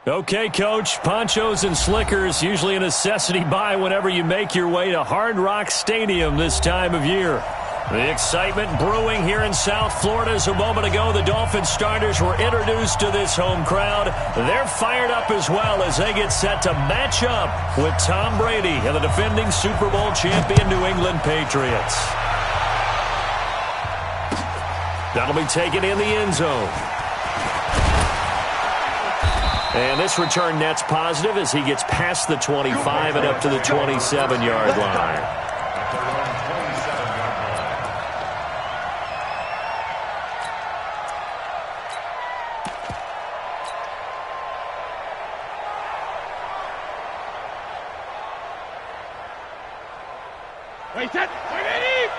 Okay, Coach, ponchos and slickers, usually a necessity buy whenever you make your way to Hard Rock Stadium this time of year. The excitement brewing here in South Florida as a moment ago the Dolphins starters were introduced to this home crowd. They're fired up as well as they get set to match up with Tom Brady and the defending Super Bowl champion New England Patriots. That'll be taken in the end zone. And this return net's positive as he gets past the 25 and up to the 27-yard line. Wait, that. Wait, Eddie!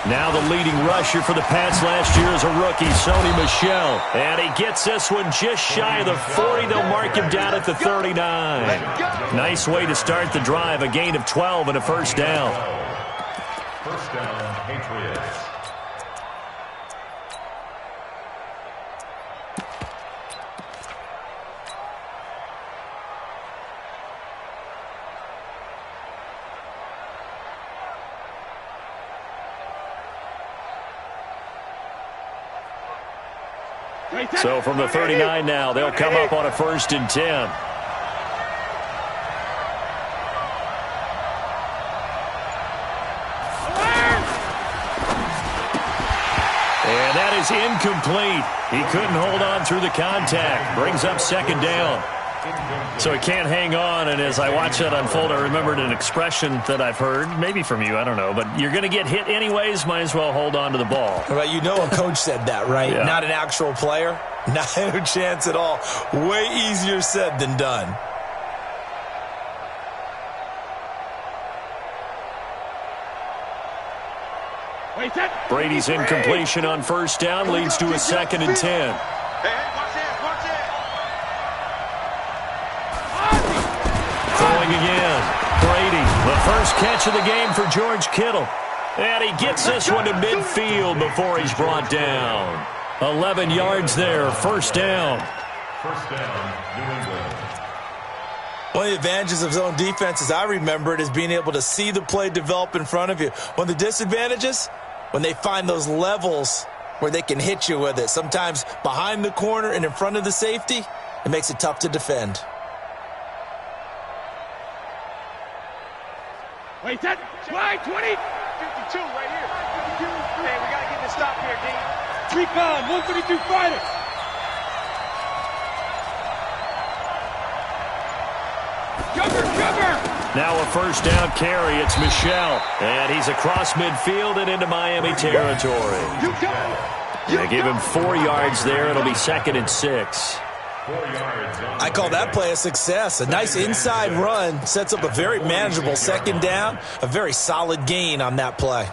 Now the leading rusher for the Pats last year is a rookie, Sony Michel. And he gets this one just shy of the 40. They'll mark him down at the 39. Nice way to start the drive, a gain of 12 and a first down. First down, Patriots. So from the 39 now, they'll come up on a 1st and 10. And that is incomplete. He couldn't hold on through the contact. Brings up 2nd down. So he can't hang on, and as I watch that unfold, I remembered an expression that I've heard, maybe from you, I don't know, but you're going to get hit anyways, might as well hold on to the ball. Well, you know a coach said that, right? Yeah. Not an actual player. Not a chance at all. Way easier said than done. Brady's incompletion on 1st down leads to a 2nd and 10. Throwing again. Brady, the first catch of the game for George Kittle. And he gets this one to midfield before he's brought down. 11 yards there, 1st down. First down, New England. One of the advantages of zone defense, as I remember it, is being able to see the play develop in front of you. One of the disadvantages, when they find those levels where they can hit you with it. Sometimes behind the corner and in front of the safety, it makes it tough to defend. Wait, that. Slide 20. 52 right here. 52. Hey, we got to get this stop here, D. 3-pound, 132 fighter. Cover. Now a 1st down carry. It's Michel. And he's across midfield and into Miami territory. They give him 4 yards there. It'll be 2nd and 6. 4 yards. I call that play a success. A nice inside run sets up a very manageable 2nd down. A very solid gain on that play.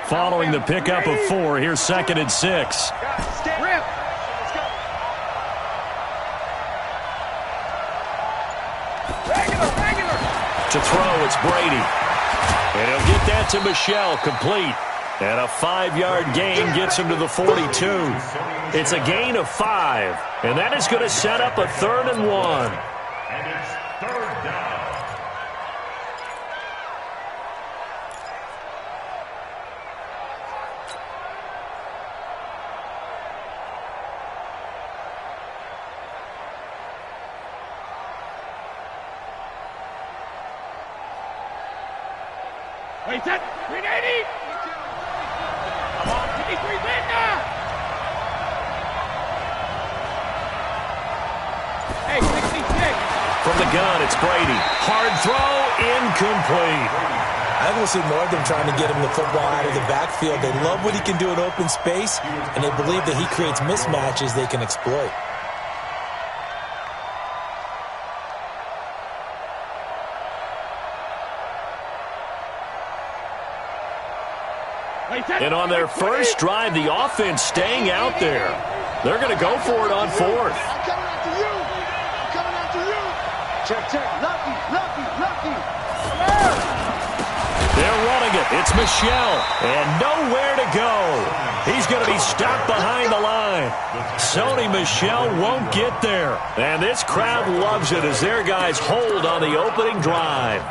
Following the pickup of 4, here's 2nd and 6. To throw, it's Brady. And he'll get that to Michel, complete. And a 5-yard gain gets him to the 42. It's a gain of 5. And that is going to set up a 3rd and 1. And it's 3rd down. Wait, that. 380. Come on, 53 Linda. Hey, 66. From the gun, it's Brady. Hard throw, incomplete. I think we'll see more of them trying to get him the football out of the backfield. They love what he can do in open space, and they believe that he creates mismatches they can exploit. And on their first drive, the offense staying out there. They're going to go for it on fourth. I'm coming after you. I'm coming after you. Check, check. Lucky. They're running it. It's Michelle. And nowhere to go. He's going to be stopped behind the line. Sony Michel won't get there. And this crowd loves it as their guys hold on the opening drive.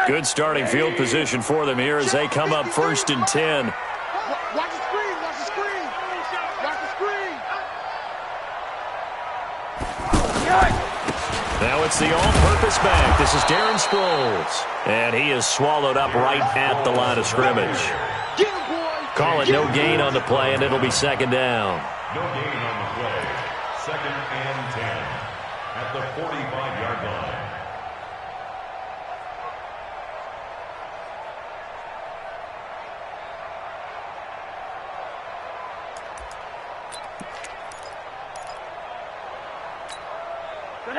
Good starting field position for them here as they come up 1st and 10. Watch the screen. Watch the screen. Watch the screen. Now it's the all-purpose back. This is Darren Sproles. And he is swallowed up right at the line of scrimmage. Call it no gain on the play, and it'll be 2nd down. No gain on the play. 2nd and 10 at the 45-yard line.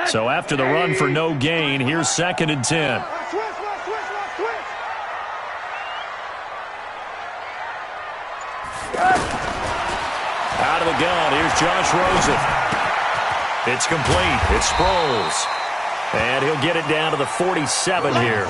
So after the run for no gain, here's 2nd and 10. Out of the gun, here's Josh Rosen. It's complete. It's Sproles. And he'll get it down to the 47 here.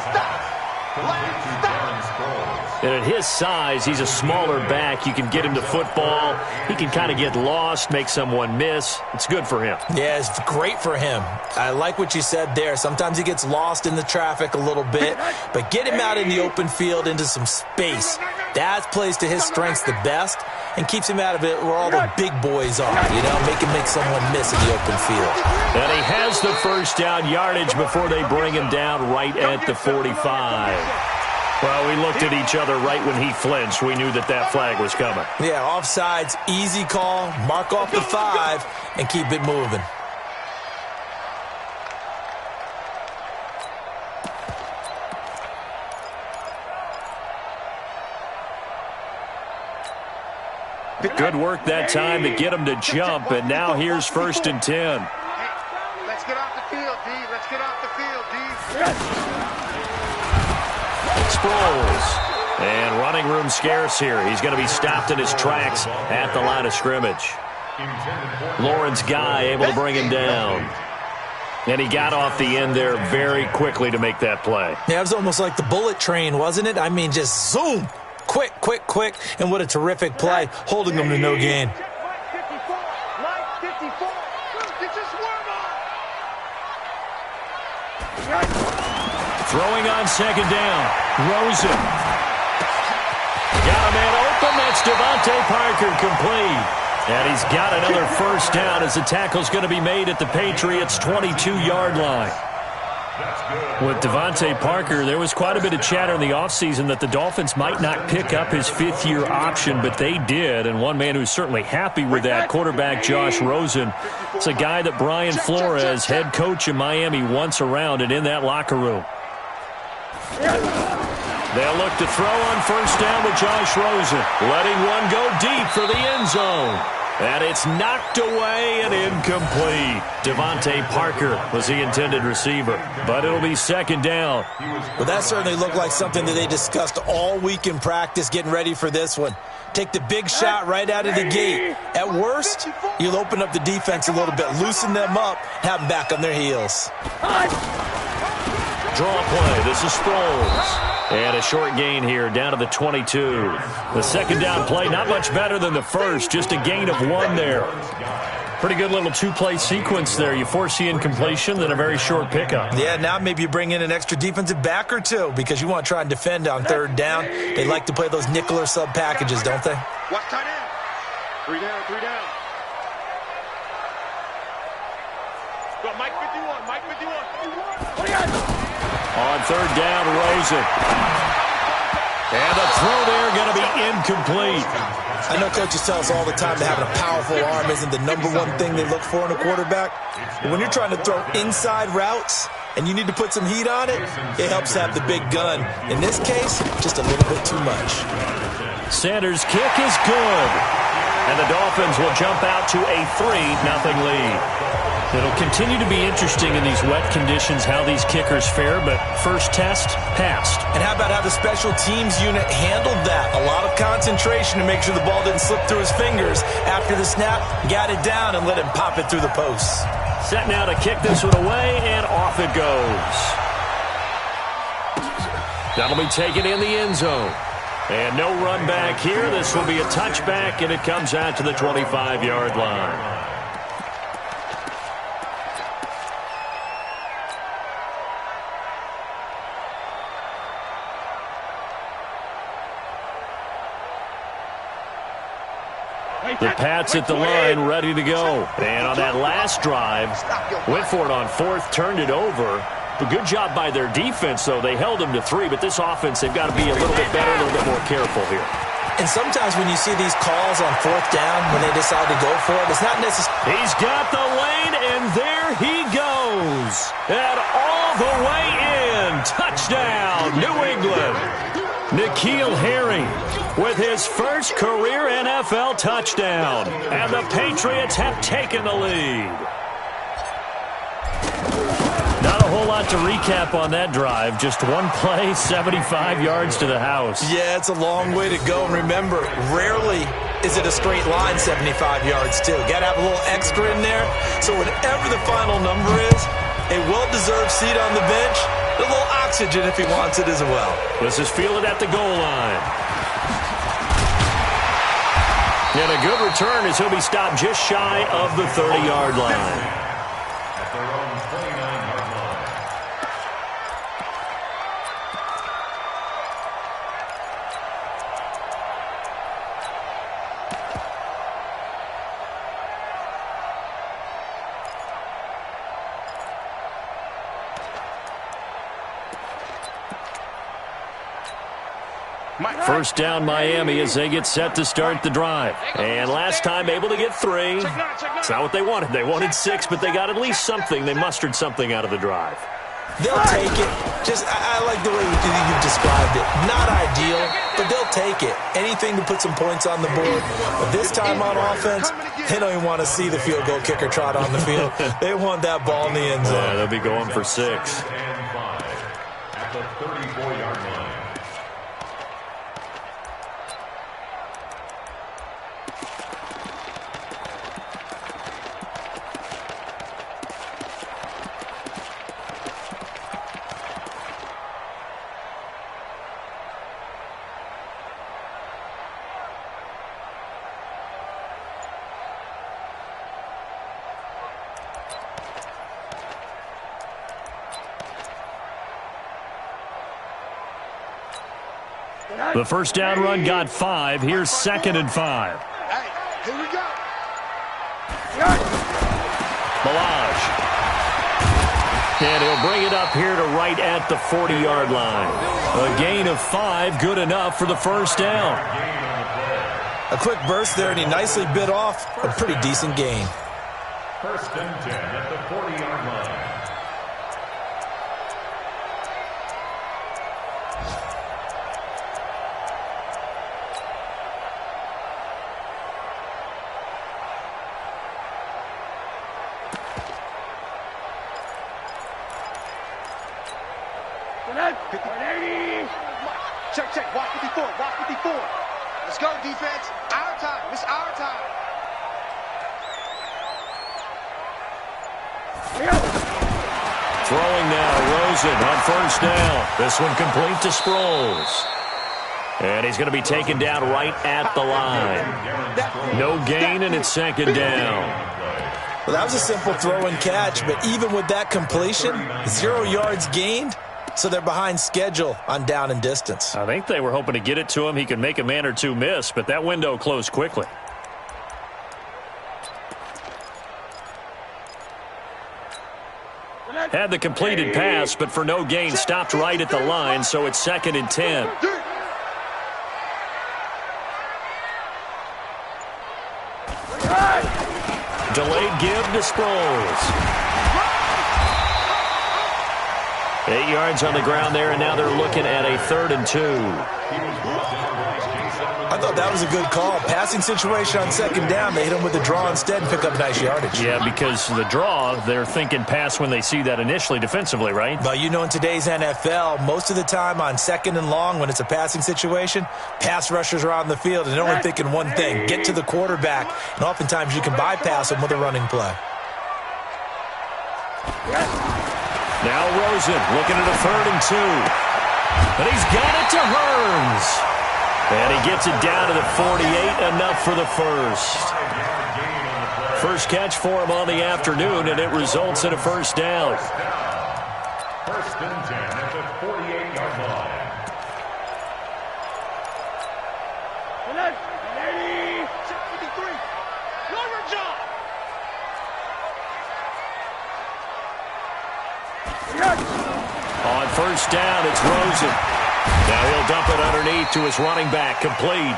And at his size, he's a smaller back. You can get him to football. He can kind of get lost, make someone miss. It's good for him. Yeah, it's great for him. I like what you said there. Sometimes he gets lost in the traffic a little bit, but get him out in the open field into some space. That plays to his strengths the best and keeps him out of it where all the big boys are, you know, make him make someone miss in the open field. And he has the first down yardage before they bring him down right at the 45. Well, we looked at each other right when he flinched. We knew that that flag was coming. Yeah, offsides, easy call, mark off the 5, and keep it moving. Good work that time to get him to jump, and now here's 1st and 10. Let's get off the field, D. Let's get off the field, D. Sproles. And running room scarce here. He's going to be stopped in his tracks at the line of scrimmage. Lawrence Guy able to bring him down. And he got off the end there very quickly to make that play. Yeah, it was almost like the bullet train, wasn't it? I mean, just zoom. Quick. And what a terrific play, holding them to no gain. Throwing on 2nd down. Rosen. Got a man open. That's Devontae Parker complete. And he's got another first down as the tackle's going to be made at the Patriots' 22-yard line. With Devontae Parker, there was quite a bit of chatter in the offseason that the Dolphins might not pick up his 5th-year option, but they did. And one man who's certainly happy with that, quarterback Josh Rosen. It's a guy that Brian Flores, head coach in Miami, wants around and in that locker room. They'll look to throw on first down with Josh Rosen, letting one go deep for the end zone. And it's knocked away and incomplete. Devontae Parker was the intended receiver, but it'll be 2nd down. Well, that certainly looked like something that they discussed all week in practice getting ready for this one. Take the big shot right out of the gate. At worst, you'll open up the defense a little bit, loosen them up, have them back on their heels. Draw play. This is Sproles. And a short gain here down to the 22. The 2nd down play, not much better than the first, just a gain of 1 there. Pretty good little 2-play sequence there. You force the incompletion, then a very short pickup. Yeah, now maybe you bring in an extra defensive back or two because you want to try and defend on 3rd down. They like to play those nickel or sub packages, don't they? Watch tight end. 3 down, 3 down. Go, Mike 51. On 3rd down, Rosen. And the throw there going to be incomplete. I know coaches tell us all the time that having a powerful arm isn't the #1 thing they look for in a quarterback. But when you're trying to throw inside routes and you need to put some heat on it, it helps have the big gun. In this case, just a little bit too much. Sanders' kick is good. And the Dolphins will jump out to a 3-0 lead. It'll continue to be interesting in these wet conditions how these kickers fare, but first test, passed. And how about how the special teams unit handled that? A lot of concentration to make sure the ball didn't slip through his fingers. After the snap, got it down and let him pop it through the posts. Set now to kick this one away, and off it goes. That'll be taken in the end zone. And no run back here. This will be a touchback, and it comes out to the 25-yard line. The Pats at the line, ready to go. And on that last drive, went for it on fourth, turned it over. But good job by their defense, though. They held them to 3, but this offense, they've got to be a little bit better, a little bit more careful here. And sometimes when you see these calls on fourth down, when they decide to go for it, it's not necessarily... He's got the lane, and there he goes. And all the way in. Touchdown, New England. N'Keal Harry with his first career NFL touchdown. And the Patriots have taken the lead. Not a whole lot to recap on that drive. Just one play, 75 yards to the house. Yeah, it's a long way to go. And remember, rarely is it a straight line 75 yards, too. Got to have a little extra in there. So whatever the final number is, a well-deserved seat on the bench, a little oxygen if he wants it as well. This is fielded at the goal line. And a good return as he'll be stopped just shy of the 30-yard line. At their own 29-yard line. First down Miami as they get set to start the drive. And last time able to get 3. It's not what they wanted. They wanted 6, but they got at least something. They mustered something out of the drive. They'll take it. I like the way you've described it. Not ideal, but they'll take it. Anything to put some points on the board. But this time on offense, they don't even want to see the field goal kicker trot on the field. They want that ball in the end zone. Yeah, they'll be going for 6. And 5 at the 34-yard line. The first down run got 5. Here's 2nd and 5. Hey, here we go. Balaj. And he'll bring it up here to right at the 40-yard line. A gain of 5, good enough for the first down. A quick burst there, and he nicely bit off a pretty decent gain. First and 10 at the 40-yard line. Check. Walk 54. Let's go, defense. Our time. It's our time. Throwing now, Rosen on first down. This one complete to Sproles. And he's going to be taken down right at the line. No gain, and it's 2nd down. Well, that was a simple throw and catch, but even with that completion, 0 yards gained. So they're behind schedule on down and distance. I think they were hoping to get it to him. He could make a man or two miss, but that window closed quickly. Had the completed pass, but for no gain, stopped right at the line, so it's 2nd and 10. Delayed give to Sproles. 8 yards on the ground there, and now they're looking at a 3rd and 2. He was brought down last year, 7 I thought that was a good call. Passing situation on second down, they hit him with a draw instead and pick up nice yardage. Yeah, because the draw, they're thinking pass when they see that initially defensively, right? Well, you know, in today's NFL, most of the time on second and long when it's a passing situation, pass rushers are on the field and they're only thinking one thing, get to the quarterback. And oftentimes you can bypass them with a running play. Now Rosen looking at a 3rd and 2. And he's got it to Hearns. And he gets it down to the 48, enough for the first. First catch for him on the afternoon, and it results in a first down. First and 10 at the 48-yard line. Ready, 53. Know your job. On first down, it's Rosen. Now he'll dump it underneath to his running back, complete.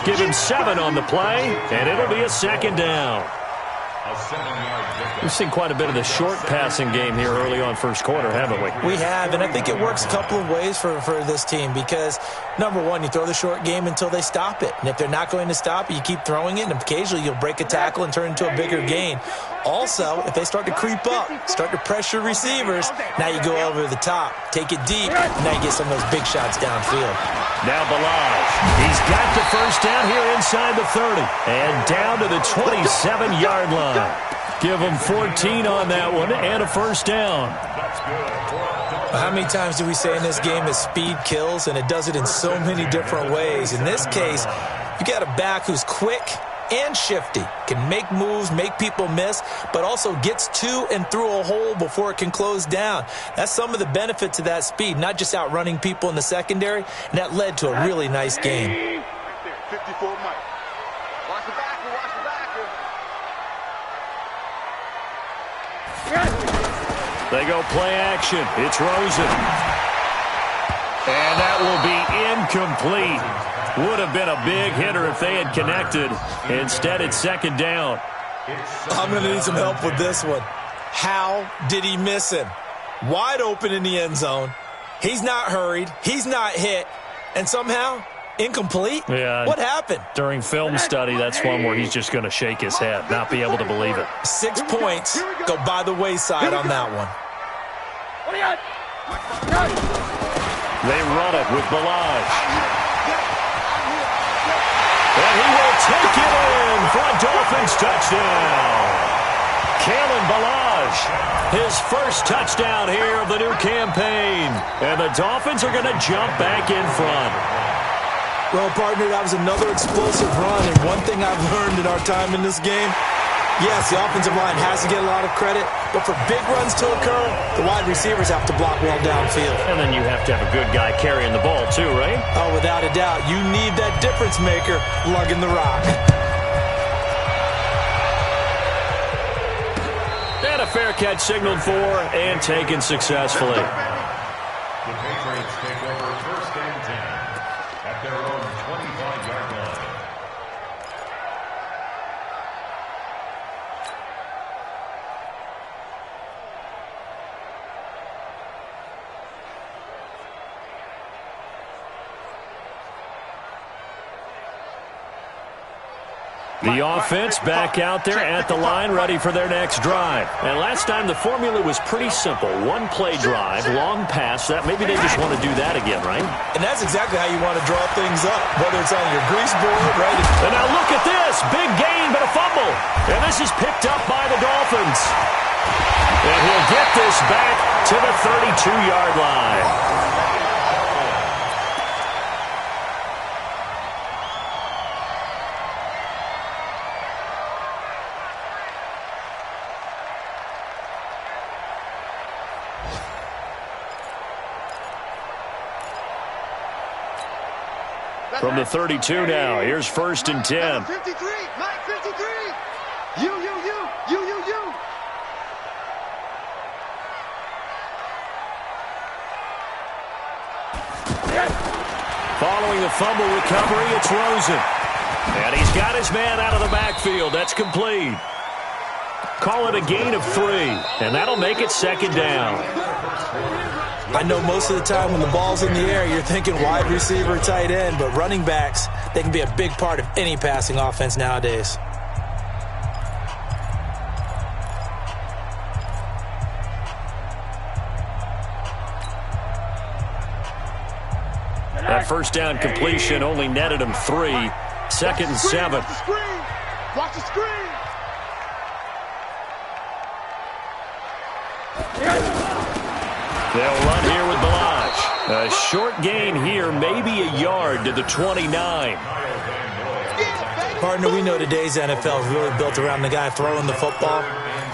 Give him 7 on the play, and it'll be a second down. We've seen quite a bit of the short passing game here early on first quarter, haven't we? We have, and I think it works a couple of ways for this team because, number one, you throw the short game until they stop it. And if they're not going to stop it, you keep throwing it, and occasionally you'll break a tackle and turn into a bigger gain. Also, if they start to creep up, start to pressure receivers, now you go over the top, take it deep, and now you get some of those big shots downfield. Now Balaj. He's got the first down here inside the 30 and down to the 27-yard line. Give him 14 on that one and a first down. How many times do we say in this game that speed kills, and it does it in so many different ways? In this case, you got a back who's quick and shifty, can make moves, make people miss, but also gets to and through a hole before it can close down. That's some of the benefits of that speed, not just outrunning people in the secondary, and that led to a really nice game. 54 Mike. Watch the backer, watch the backer. They go play action. It's Rosen. And that will be incomplete. Would have been a big hitter if they had connected. Instead, it's second down. I'm going to need some help with this one. How did he miss him? Wide open in the end zone. He's not hurried. He's not hit. And somehow, incomplete? Yeah. What happened? During film study, that's one where he's just going to shake his head, not be able to believe it. 6 points go by the wayside on that one. What do you got? They run it with Balaj. And he will take it in for a Dolphins touchdown. Kalen Balaj, his first touchdown here of the new campaign. And the Dolphins are going to jump back in front. Well, partner, that was another explosive run. And one thing I've learned in our time in this game, yes, the offensive line has to get a lot of credit, but for big runs to occur, the wide receivers have to block well downfield. And then you have to have a good guy carrying the ball too, right? Oh, without a doubt. You need that difference maker lugging the rock. And a fair catch signaled for and taken successfully. The Patriots take over first and 10 at their own 25-yard line. The offense back out there at the line, ready for their next drive. And last time the formula was pretty simple. One play drive, long pass. That maybe they just want to do that again, right? And that's exactly how you want to draw things up, whether it's on your grease board, right? And now look at this. Big gain, but a fumble. And this is picked up by the Dolphins. And he'll get this back to the 32-yard line. From the 32 now, here's first and 10. 53, Mike 53. You. Following the fumble recovery, it's Rosen. And he's got his man out of the backfield. That's complete. Call it a gain of 3, and that'll make it second down. I know most of the time when the ball's in the air, you're thinking wide receiver, tight end, but running backs, they can be a big part of any passing offense nowadays. That first down completion only netted him 3. 2nd and 7. Watch the screen. They'll run here with Balaj. A short gain here, maybe a yard to the 29. Partner, we know today's NFL is really built around the guy throwing the football.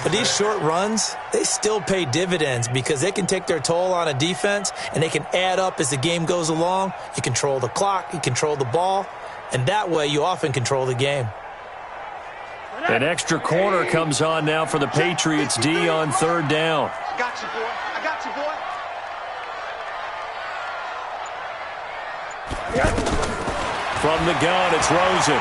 But these short runs, they still pay dividends because they can take their toll on a defense and they can add up as the game goes along. You control the clock, you control the ball, and that way you often control the game. An extra corner comes on now for the Patriots D on 3rd down. I got you, boy. I got you, boy. From the gun, it's Rosen.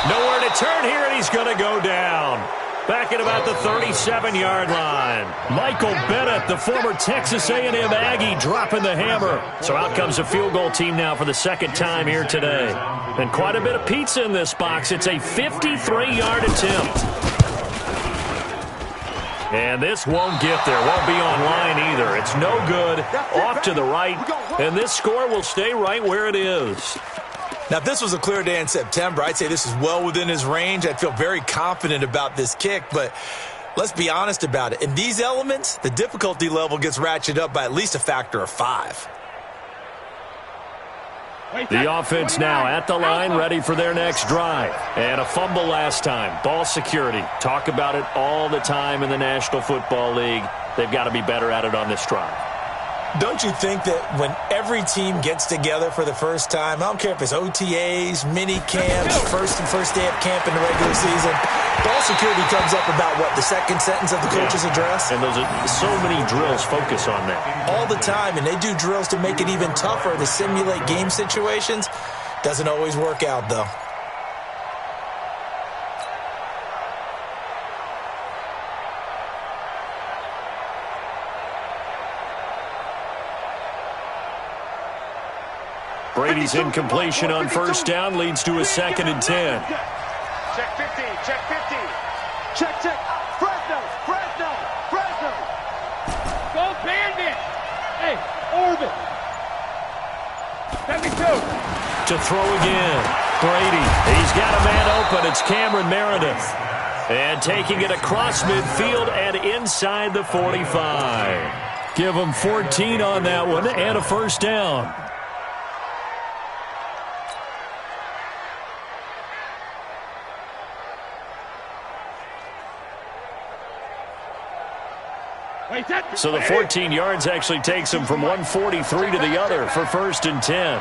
Nowhere to turn here, and he's going to go down. Back at about the 37-yard line. Michael Bennett, the former Texas A&M Aggie, dropping the hammer. So out comes a field goal team now for the 2nd time here today. And quite a bit of pizza in this box. It's a 53-yard attempt. And this won't get there. Won't be online either. It's no good. Off to the right. And this score will stay right where it is. Now, if this was a clear day in September, I'd say this is well within his range. I'd feel very confident about this kick, but let's be honest about it. In these elements, the difficulty level gets ratcheted up by at least a factor of 5. The offense now at the line, ready for their next drive. And a fumble last time. Ball security. Talk about it all the time in the National Football League. They've got to be better at it on this drive. Don't you think that when every team gets together for the first time, I don't care if it's OTAs, mini camps, first day of camp in the regular season, ball security comes up about, what, the second sentence of the coach's address? And those are so many drills focus on that. All the time, and they do drills to make it even tougher to simulate game situations. Doesn't always work out, though. Brady's incompletion on 1st down leads to a 2nd and 10. Check 15, check 15. Check. Fresno. Go Bandit. Hey, Orbit. 72. To throw again. Brady. He's got a man open. It's Cameron Meredith. And taking it across midfield and inside the 45. Give him 14 on that one and a 1st down. So the 14 yards actually takes him from 143 to the other for 1st and 10.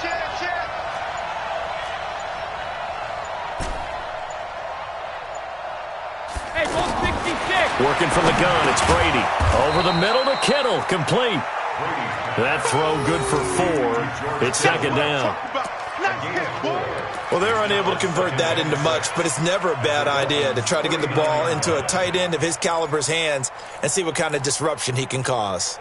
Check. Hey, 166. Working from the gun, it's Brady. Over the middle to Kittle, complete. That throw good for 4. It's 2nd down. Well, they're unable to convert that into much, but it's never a bad idea to try to get the ball into a tight end of his caliber's hands and see what kind of disruption he can cause.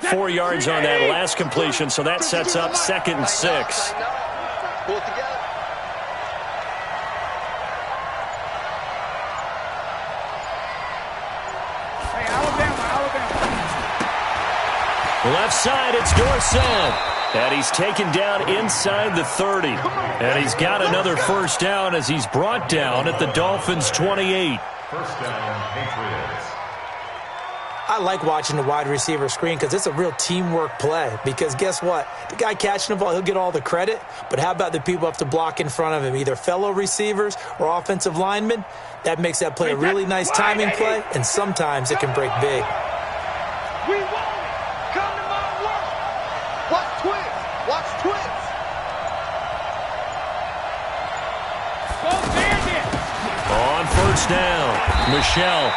Four yards on that last completion, so that sets up 2nd and 6. Pull it together. Left side, it's Dorsett. And he's taken down inside the 30. And he's got another 1st down as he's brought down at the Dolphins' 28. 1st down, Patriots. I like watching the wide receiver screen because it's a real teamwork play. Because guess what? The guy catching the ball, he'll get all the credit. But how about the people up to block in front of him, either fellow receivers or offensive linemen? That makes that play a really nice timing play, and sometimes it can break big. We want it. Come to my world. Watch twins. Watch twins. Go Bandit. On 1st down, Michelle.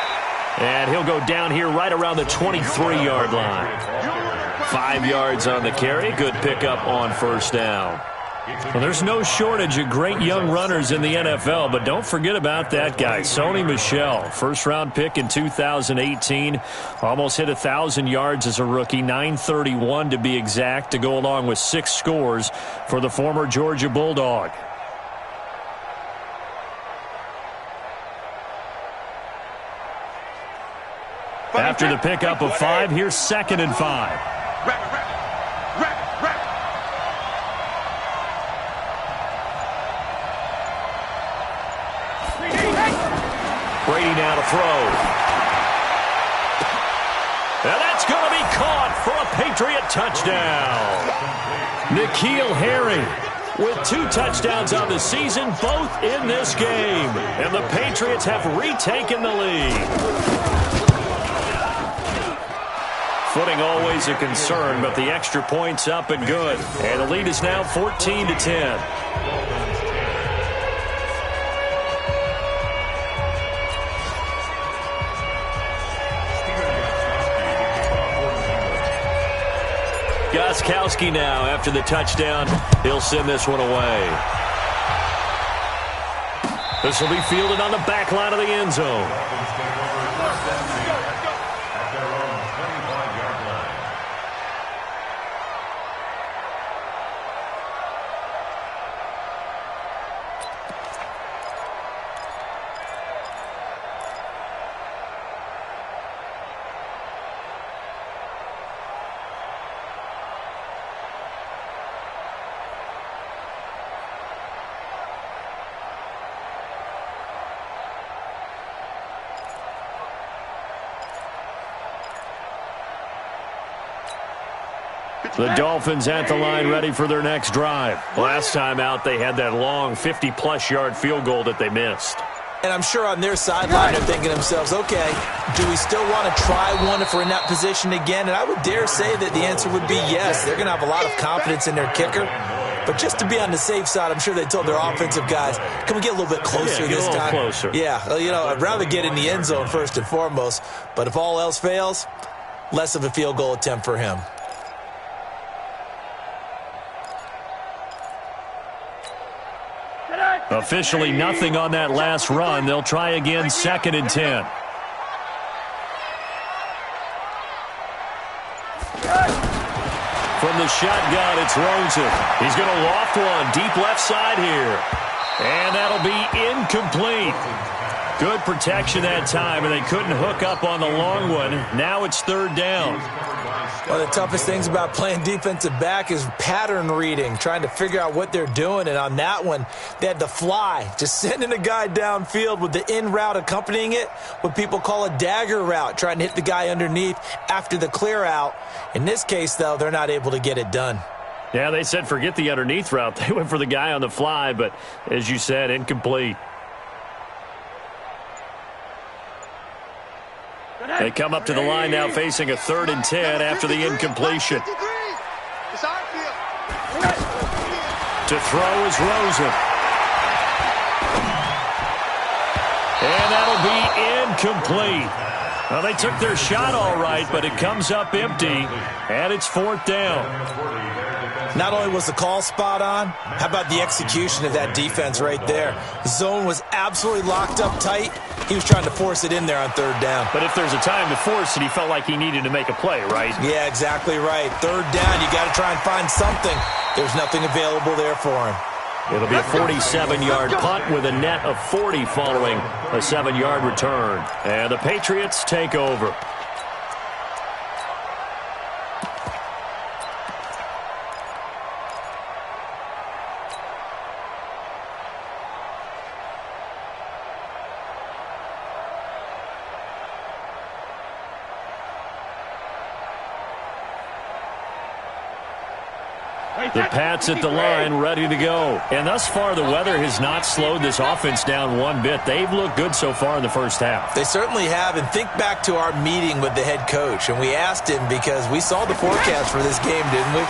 And he'll go down here right around the 23-yard line. 5 yards on the carry. Good pickup on first down. Well, there's no shortage of great young runners in the NFL, but don't forget about that guy, Sony Michel. First-round pick in 2018. Almost hit 1,000 yards as a rookie, 931 to be exact, to go along with 6 scores for the former Georgia Bulldog. After the pickup of 5, here's 2nd and 5. Brady now to throw. And that's going to be caught for a Patriot touchdown. N'Keal Harry with 2 touchdowns on the season, both in this game. And the Patriots have retaken the lead. Footing always a concern, but the extra point's up and good. And the lead is now 14-10. Gostkowski now after the touchdown. He'll send this one away. This will be fielded on the back line of the end zone. The Dolphins at the line ready for their next drive. Last time out, they had that long 50-plus yard field goal that they missed. And I'm sure on their sideline they're thinking to themselves, okay, do we still want to try one if we're in that position again? And I would dare say that the answer would be yes. They're going to have a lot of confidence in their kicker. But just to be on the safe side, I'm sure they told their offensive guys, can we get a little bit closer this time? Closer. Yeah, I'd rather get in the end zone first and foremost. But if all else fails, less of a field goal attempt for him. Officially nothing on that last run. They'll try again, 2nd and 10. From the shotgun, it's Rosen. He's going to loft one deep left side here. And that'll be incomplete. Good protection that time, and they couldn't hook up on the long one. Now it's 3rd down. One of the toughest things about playing defensive back is pattern reading, trying to figure out what they're doing. And on that one, they had to fly, just sending a guy downfield with the in route accompanying it, what people call a dagger route, trying to hit the guy underneath after the clear out. In this case, though, they're not able to get it done. Yeah, they said forget the underneath route. They went for the guy on the fly, but as you said, incomplete. They come up to the line now facing a 3rd and 10 after the incompletion. To throw is Rosen. And that'll be incomplete. Well, they took their shot all right, but it comes up empty, and it's 4th down. Not only was the call spot on, how about the execution of that defense right there? The zone was absolutely locked up tight. He was trying to force it in there on 3rd down. But if there's a time to force it, he felt like he needed to make a play, right? Yeah, exactly right. 3rd down, you got to try and find something. There's nothing available there for him. It'll be a 47-yard punt with a net of 40 following a 7-yard return. And the Patriots take over. The Pats at the line, ready to go. And thus far, the weather has not slowed this offense down one bit. They've looked good so far in the first half. They certainly have. And think back to our meeting with the head coach. And we asked him, because we saw the forecast for this game, didn't we?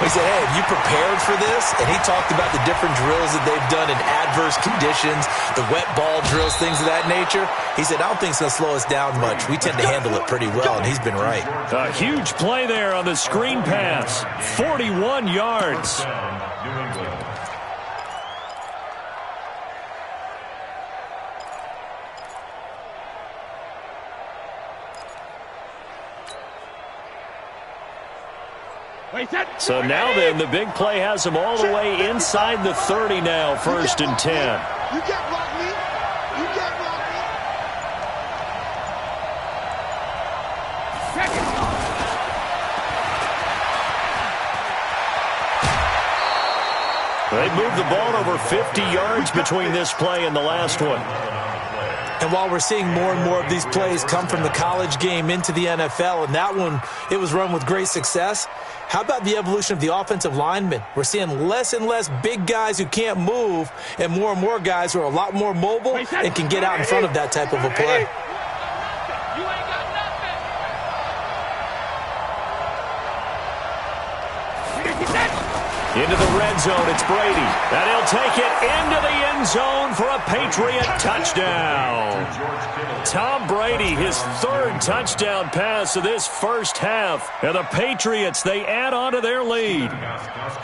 We said, hey, have you prepared for this? And he talked about the different drills that they've done in adverse conditions, the wet ball drills, things of that nature. He said, I don't think it's going to slow us down much. We tend to handle it pretty well, and he's been right. A huge play there on the screen pass. 41 yards. So now then, the big play has them all the way inside the 30 now, 1st and 10. You can't block me. You can't block me. They moved the ball over 50 yards between this play and the last one. And while we're seeing more and more of these plays come from the college game into the NFL, and that one, it was run with great success, how about the evolution of the offensive linemen? We're seeing less and less big guys who can't move and more guys who are a lot more mobile and can get out in front of that type of a play. Into the red zone, it's Brady. And he'll take it into the end zone for a Patriot touchdown. Tom Brady, his 3rd touchdown pass of this first half. And the Patriots, they add on to their lead.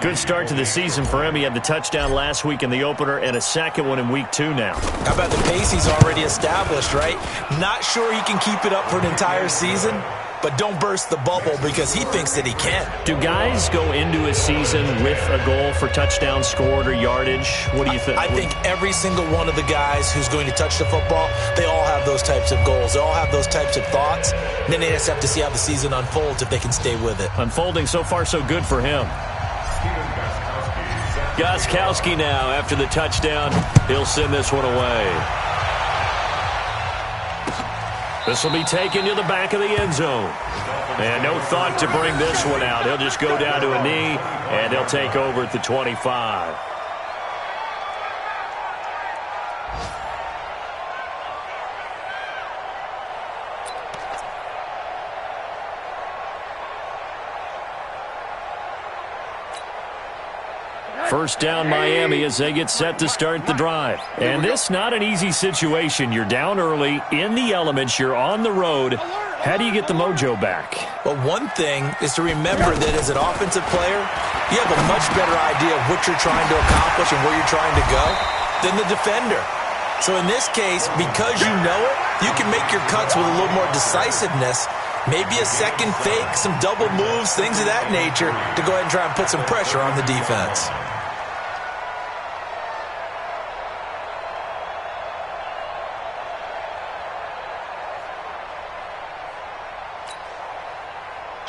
Good start to the season for him. He had the touchdown last week in the opener and a second one in week 2 now. How about the pace he's already established, right? Not sure he can keep it up for an entire season, but don't burst the bubble because he thinks that he can. Do guys go into a season with a goal for touchdown scored or yardage? What do you think? I think every single one of the guys who's going to touch the football, they all have those types of goals. They all have those types of thoughts. And then they just have to see how the season unfolds if they can stay with it. Unfolding so far so good for him. Gostkowski now after the touchdown. He'll send this one away. This will be taken to the back of the end zone. And no thought to bring this one out. He'll just go down to a knee, and they'll take over at the 25. First down Miami as they get set to start the drive. And this not an easy situation. You're down early, in the elements, you're on the road. How do you get the mojo back? Well, one thing is to remember that as an offensive player, you have a much better idea of what you're trying to accomplish and where you're trying to go than the defender. So in this case, because you know it, you can make your cuts with a little more decisiveness. Maybe a second fake, some double moves, things of that nature to go ahead and try and put some pressure on the defense.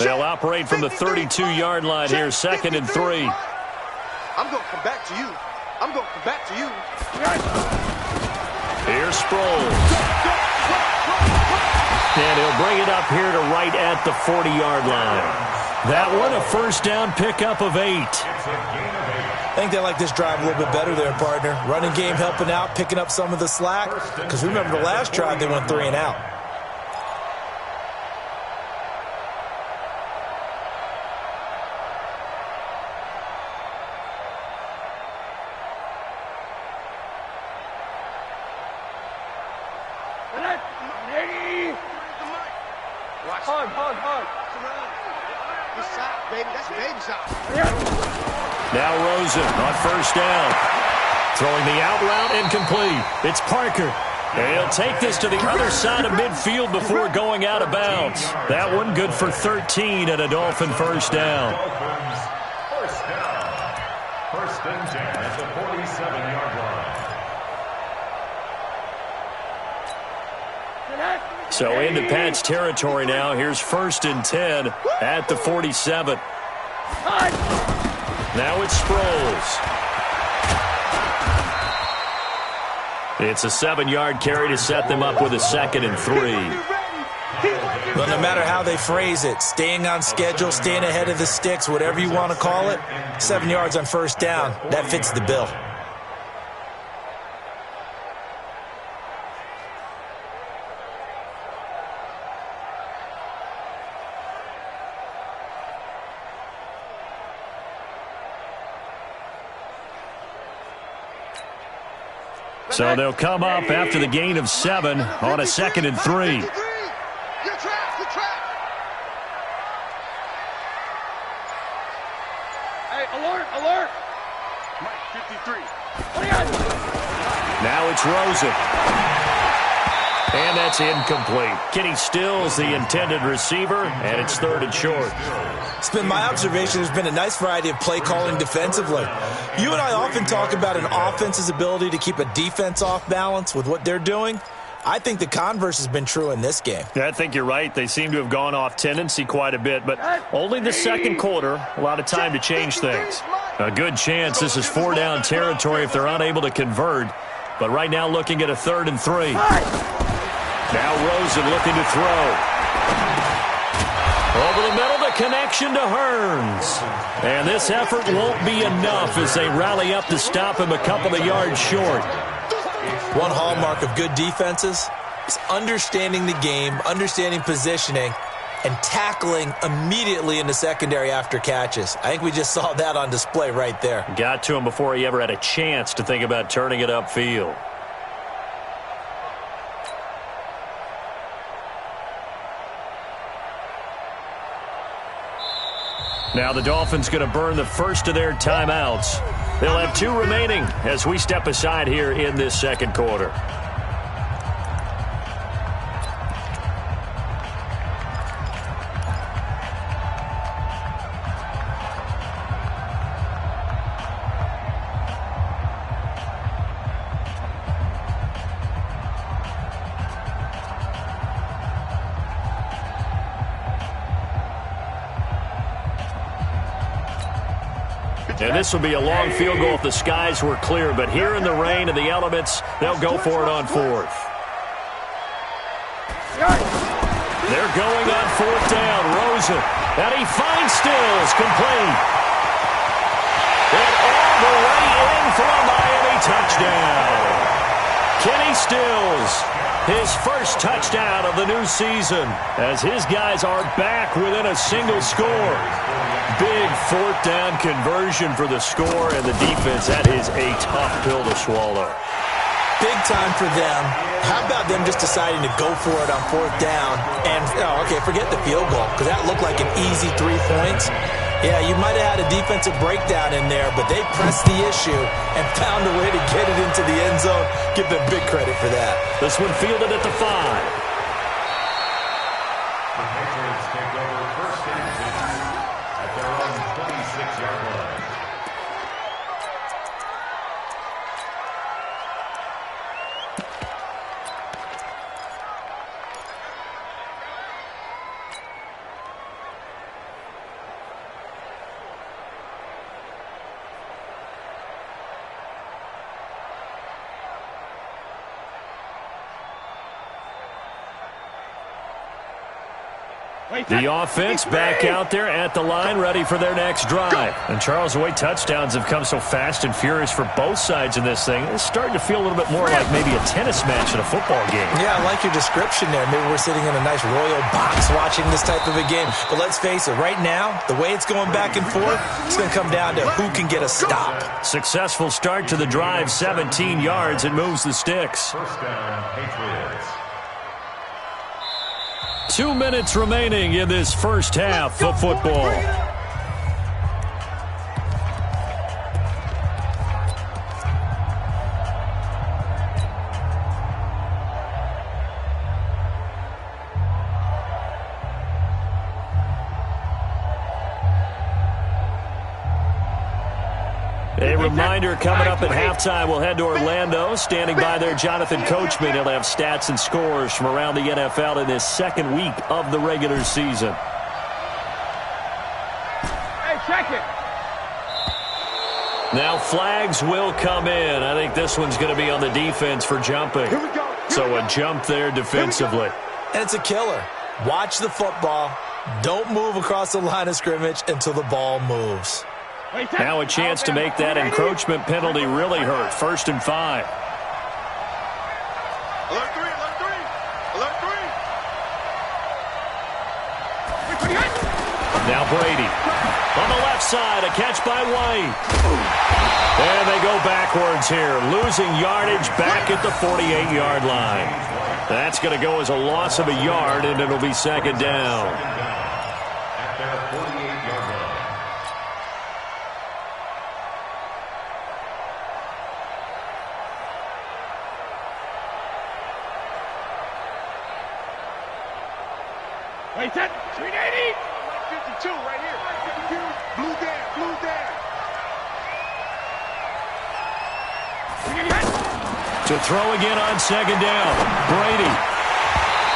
They'll operate from the 32-yard line here, 2nd and 3. I'm going to come back to you. I'm going to come back to you. Here's Sproles. And he'll bring it up here to right at the 40-yard line. That one, a first down pickup of 8. I think they like this drive a little bit better there, partner. Running game helping out, picking up some of the slack. Because remember the last drive, they went 3 and out. Now Rosen on first down. Throwing the out route incomplete. It's Parker. And he'll take this to the other side of midfield before going out of bounds. That one good for 13 and a Dolphin first down. First down. 1st and 10 at the 47-yard line. So into Pat's territory now. Here's 1st and 10 at the 47. Now it's Sproles. It's a 7-yard carry to set them up with a 2nd and 3. Well, no matter how they phrase it, staying on schedule, staying ahead of the sticks, whatever you want to call it, 7 yards on first down, that fits the bill. So they'll come up after the gain of 7 on a 2nd and 3. You're trapped. Hey, alert. Mike, 53. Now it's Rosen. And that's incomplete. Kenny Stills, the intended receiver, and it's 3rd and short. It's been my observation there's been a nice variety of play calling defensively. You and I often talk about an offense's ability to keep a defense off balance with what they're doing. I think the converse has been true in this game. I think you're right. They seem to have gone off tendency quite a bit, but only the second quarter, a lot of time to change things. A good chance this is 4-down territory if they're unable to convert, but right now looking at a 3rd and 3. Now Rosen looking to throw. Over the middle, the connection to Hearns. And this effort won't be enough as they rally up to stop him a couple of yards short. One hallmark of good defenses is understanding the game, understanding positioning, and tackling immediately in the secondary after catches. I think we just saw that on display right there. Got to him before he ever had a chance to think about turning it upfield. Now the Dolphins going to burn the first of their timeouts. They'll have 2 remaining as we step aside here in this second quarter. And this will be a long field goal if the skies were clear. But here in the rain and the elements, they'll go for it on 4th. They're going on 4th down. Rosen. And he finds Stills. Complete. And all the way in for a Miami touchdown. Kenny Stills. His first touchdown of the new season as his guys are back within a single score. Big 4th down conversion for the score and the defense. That is a tough pill to swallow. Big time for them. How about them just deciding to go for it on 4th down? And, forget the field goal, because that looked like an easy 3 points. Yeah, you might have had a defensive breakdown in there, but they pressed the issue and found a way to get it into the end zone. Give them big credit for that. This one fielded at the 5. The Patriots take over 1st and 10 at their own 26-yard line. The offense back out there at the line, ready for their next drive. And Charles, the way touchdowns have come so fast and furious for both sides in this thing, it's starting to feel a little bit more like maybe a tennis match in a football game. Yeah, I like your description there. Maybe we're sitting in a nice royal box watching this type of a game. But let's face it, right now, the way it's going back and forth, it's going to come down to who can get a stop. Successful start to the drive, 17 yards, and moves the sticks. 1st down, Patriots. 2 minutes remaining in this first half of football. A reminder coming up at halftime, we'll head to Orlando. Standing by there, Jonathan Coachman. He'll have stats and scores from around the NFL in this second week of the regular season. Hey, check it. Now flags will come in. I think this one's going to be on the defense for jumping. Here we go. So a jump there defensively. And it's a killer. Watch the football. Don't move across the line of scrimmage until the ball moves. Now a chance to make that encroachment penalty really hurt. 1st and 5. Alert 3, alert 3, alert 3. Now Brady. On the left side, a catch by White. And they go backwards here, losing yardage back at the 48-yard line. That's going to go as a loss of a yard, and it'll be 2nd down. At their 48-yard line. Wait, that 380. 52 right here. 52. Blue down, blue down. To throw again on 2nd down. Brady.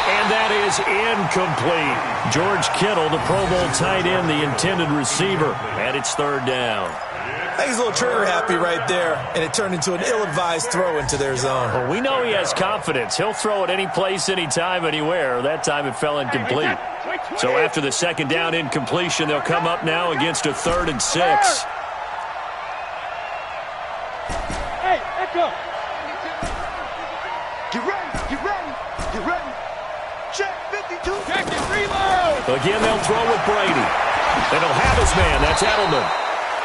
And that is incomplete. George Kittle, the Pro Bowl tight end, the intended receiver. And it's 3rd down. I think he's a little trigger happy right there, and it turned into an ill-advised throw into their zone. Well, we know he has confidence. He'll throw it any place, anytime, anywhere. That time it fell incomplete. So after the 2nd down incompletion, they'll come up now against a 3rd and 6. Hey, Echo. Get ready, get ready, get ready. Check 52. Check it, reload. Again, they'll throw with Brady. And he'll have his man. That's Edelman.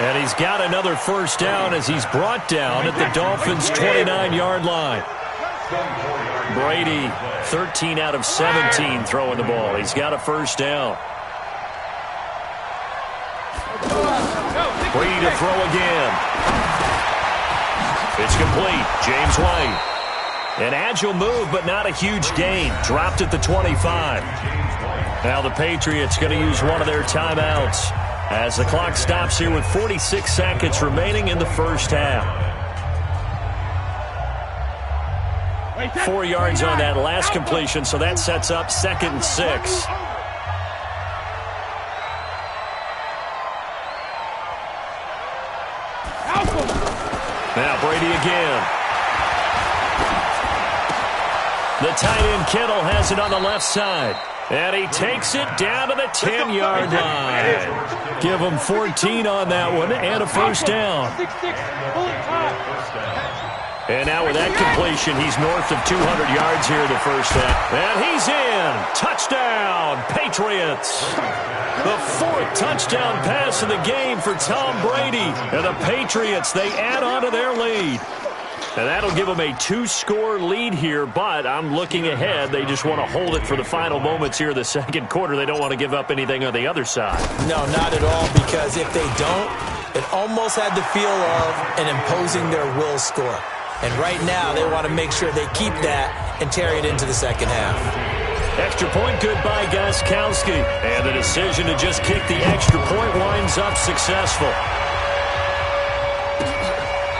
And he's got another 1st down as he's brought down at the Dolphins' 29-yard line. Brady, 13 out of 17 throwing the ball. He's got a 1st down. Brady to throw again. It's complete. James White. An agile move, but not a huge gain. Dropped at the 25. Now the Patriots going to use one of their timeouts as the clock stops here with 46 seconds remaining in the 1st half. 4 yards on that last completion, so that sets up 2nd and 6. Now Brady again. The tight end Kittle has it on the left side. And he takes it down to the 10-yard line. Give him 14 on that one and a 1st down. And now with that completion, he's north of 200 yards here in the 1st half. And he's in. Touchdown, Patriots. The 4th touchdown pass of the game for Tom Brady. And the Patriots, they add on to their lead. And that'll give them a 2-score lead here, but I'm looking ahead. They just want to hold it for the final moments here in the 2nd quarter. They don't want to give up anything on the other side. No, not at all, because if they don't, it almost had the feel of an imposing their will score. And right now, they want to make sure they keep that and carry it into the 2nd half. Extra point good by Gostkowski. And the decision to just kick the extra point winds up successful.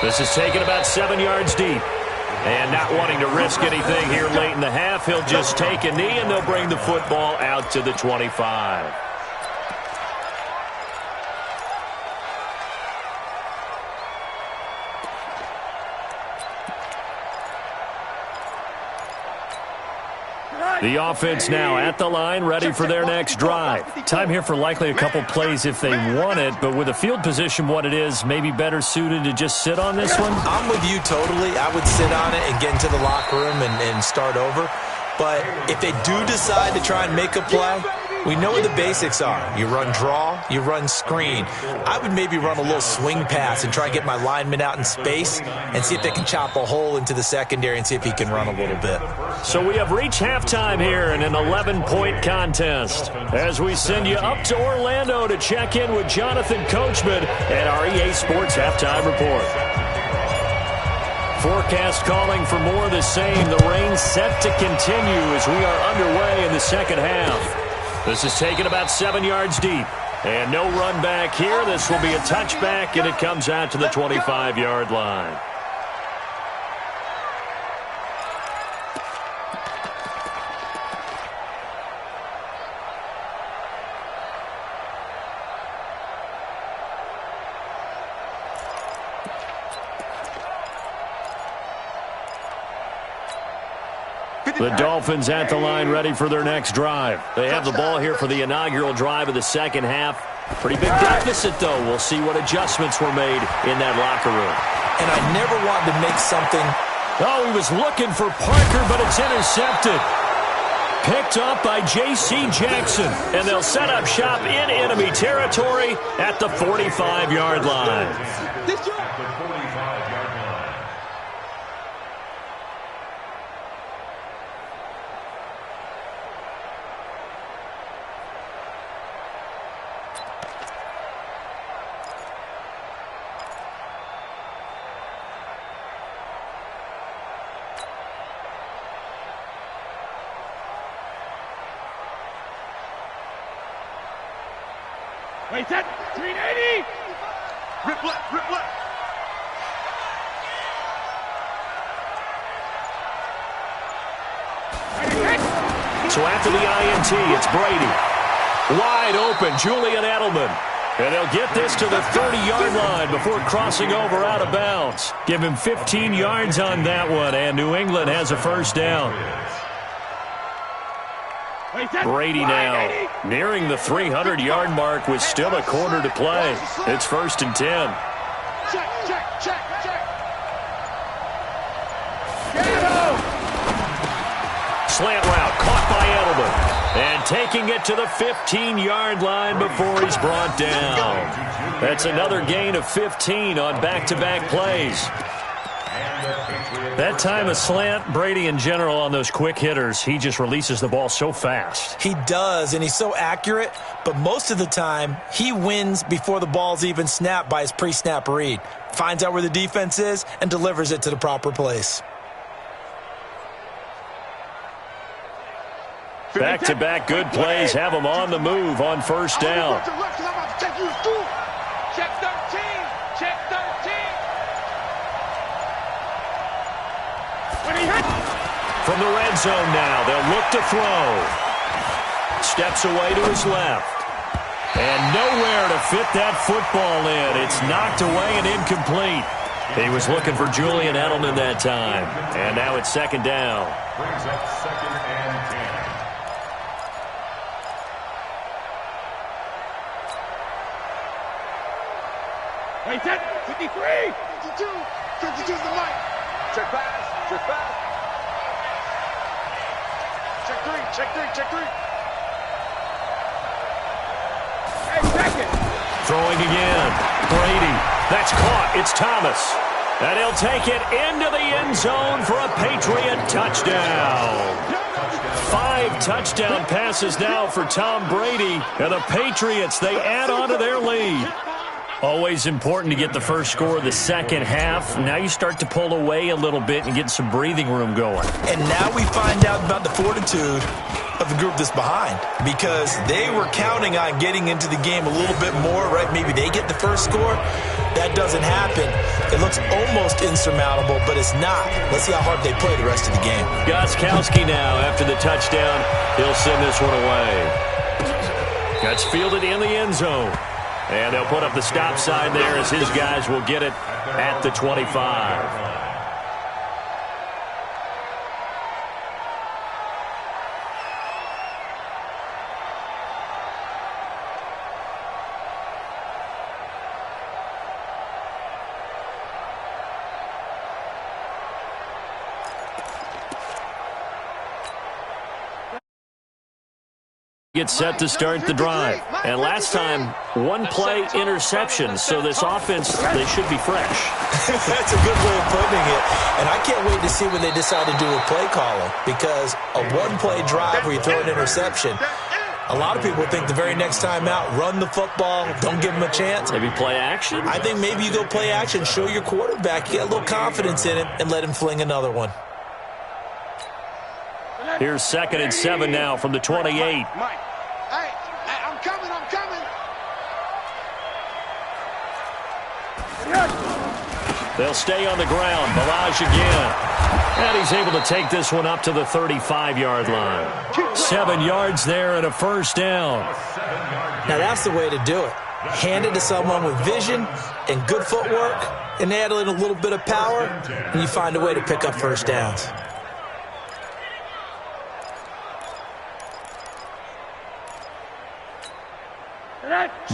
This is taken about 7 yards deep. And not wanting to risk anything here late in the half, he'll just take a knee and they'll bring the football out to the 25. The offense now at the line, ready for their next drive. Time here for likely a couple plays if they want it, but with the field position what it is, maybe better suited to just sit on this one? I'm with you totally. I would sit on it and get into the locker room and start over. But if they do decide to try and make a play, we know what the basics are. You run draw, you run screen. I would maybe run a little swing pass and try and get my lineman out in space and see if they can chop a hole into the secondary and see if he can run a little bit. So we have reached halftime here in an 11-point contest as we send you up to Orlando to check in with Jonathan Coachman at our EA Sports Halftime Report. Forecast calling for more of the same. The rain set to continue as we are underway in the 2nd half. This is taken about 7 yards deep. And no run back here. This will be a touchback, and it comes out to the 25-yard line. The Dolphins at the line ready for their next drive. They have the ball here for the inaugural drive of the second half. Pretty big deficit, though. We'll see what adjustments were made in that locker room. And I never wanted to make something. Oh, he was looking for Parker, but it's intercepted. Picked up by J.C. Jackson. And they'll set up shop in enemy territory at the 45-yard line. At the 45-yard line. Wait, that 380. Rip left, rip left. So after the INT, it's Brady. Wide open, Julian Edelman. And they'll get this to the 30-yard line before crossing over out of bounds. Give him 15 yards on that one, and New England has a first down. Brady now nearing the 300-yard mark with still a quarter to play. It's 1st and 10. Check, check, check, check. Slant route caught by Edelman. And taking it to the 15-yard line before he's brought down. That's another gain of 15 on back-to-back plays. That time a slant, Brady in general on those quick hitters, he just releases the ball so fast. He does, and he's so accurate, but most of the time he wins before the ball's even snapped by his pre-snap read. Finds out where the defense is and delivers it to the proper place. Back-to-back good plays have him on the move on first down. Check 13. Check 13. From the red zone now, they'll look to throw. Steps away to his left. And nowhere to fit that football in. It's knocked away and incomplete. He was looking for Julian Edelman that time. And now it's second down. Brings up 2nd and 10. Wait, that 53. 52. 52's the mic. Check pass. Check pass. Check 3. Check 3. Check 3. Hey, second. Throwing again. Brady. That's caught. It's Thomas. And he'll take it into the end zone for a Patriot touchdown. 5 touchdown passes now for Tom Brady. And the Patriots, they add on to their lead. Always important to get the first score of the second half. Now you start to pull away a little bit and get some breathing room going. And now we find out about the fortitude of the group that's behind, because they were counting on getting into the game a little bit more, right? Maybe they get the first score. That doesn't happen. It looks almost insurmountable, but it's not. Let's see how hard they play the rest of the game. Gostkowski now, after the touchdown, he'll send this one away. Gets fielded in the end zone. And they'll put up the stop sign there as his guys will get it at the 25. Gets set to start the drive. And last time, 1 play interception. So this offense, they should be fresh. That's a good way of putting it. And I can't wait to see when they decide to do a play calling, because a 1-play drive where you throw an interception, a lot of people think the very next time out, run the football, don't give them a chance. Maybe play action? I think maybe you go play action, show your quarterback, you get a little confidence in him, and let him fling another one. Here's 2nd and 7 now from the 28. Hey, I'm coming, I'm coming. They'll stay on the ground. Balaj again. And he's able to take this one up to the 35-yard line. 7 yards there and a first down. Now that's the way to do it. Hand it to someone with vision and good footwork, and add in a little bit of power, and you find a way to pick up first downs.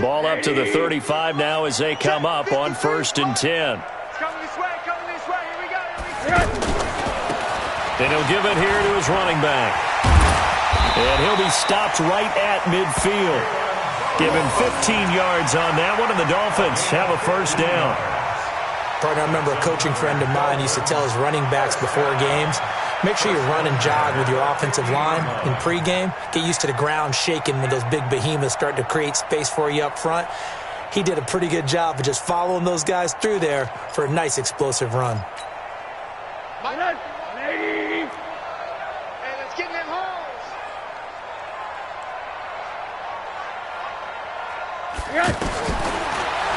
Ball up to the 35 now as they come up on 1st and 10. Coming this way, here we go. And he'll give it here to his running back. And he'll be stopped right at midfield. Give him 15 yards on that one, and the Dolphins have a 1st down. Partner, I remember a coaching friend of mine used to tell his running backs before games, make sure you run and jog with your offensive line in pregame. Get used to the ground shaking when those big behemoths start to create space for you up front. He did a pretty good job of just following those guys through there for a nice explosive run. Hey, let's get in them holes.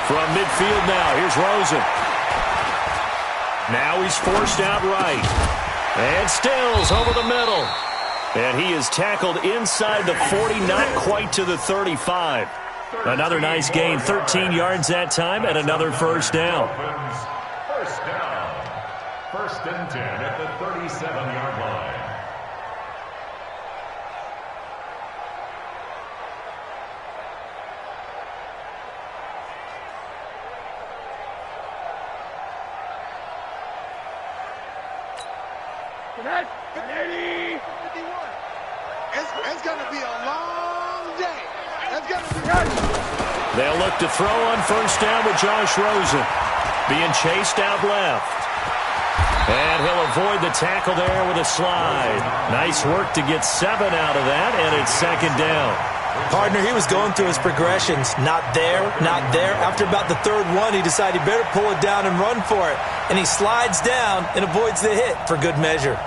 From midfield now, here's Rosen. Now he's forced out right. And Stills over the middle. And he is tackled inside the 40, not quite to the 35. Another nice gain, 13 yards that time, and another 1st down. 1st down. 1st and 10 at the 37-yard line. It's going to be a long day. They'll look to throw on 1st down with Josh Rosen. Being chased out left. And he'll avoid the tackle there with a slide. Nice work to get 7 out of that, and it's 2nd down. Partner, he was going through his progressions. Not there, not there. After about the 3rd one, he decided he better pull it down and run for it. And he slides down and avoids the hit for good measure.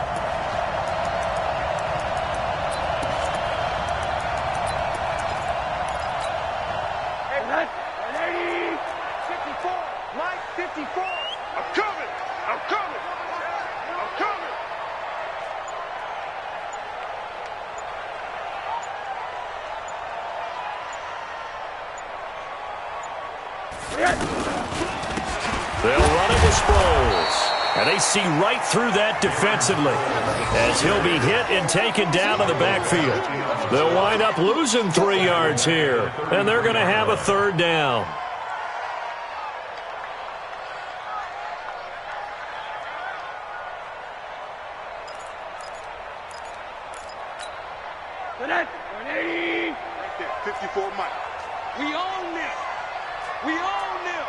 They'll run it to Sproles. And they see right through that defensively as he'll be hit and taken down in the backfield. They'll wind up losing 3 yards here, and they're going to have a 3rd down. Right there, 54 Mike. We own this. We own them.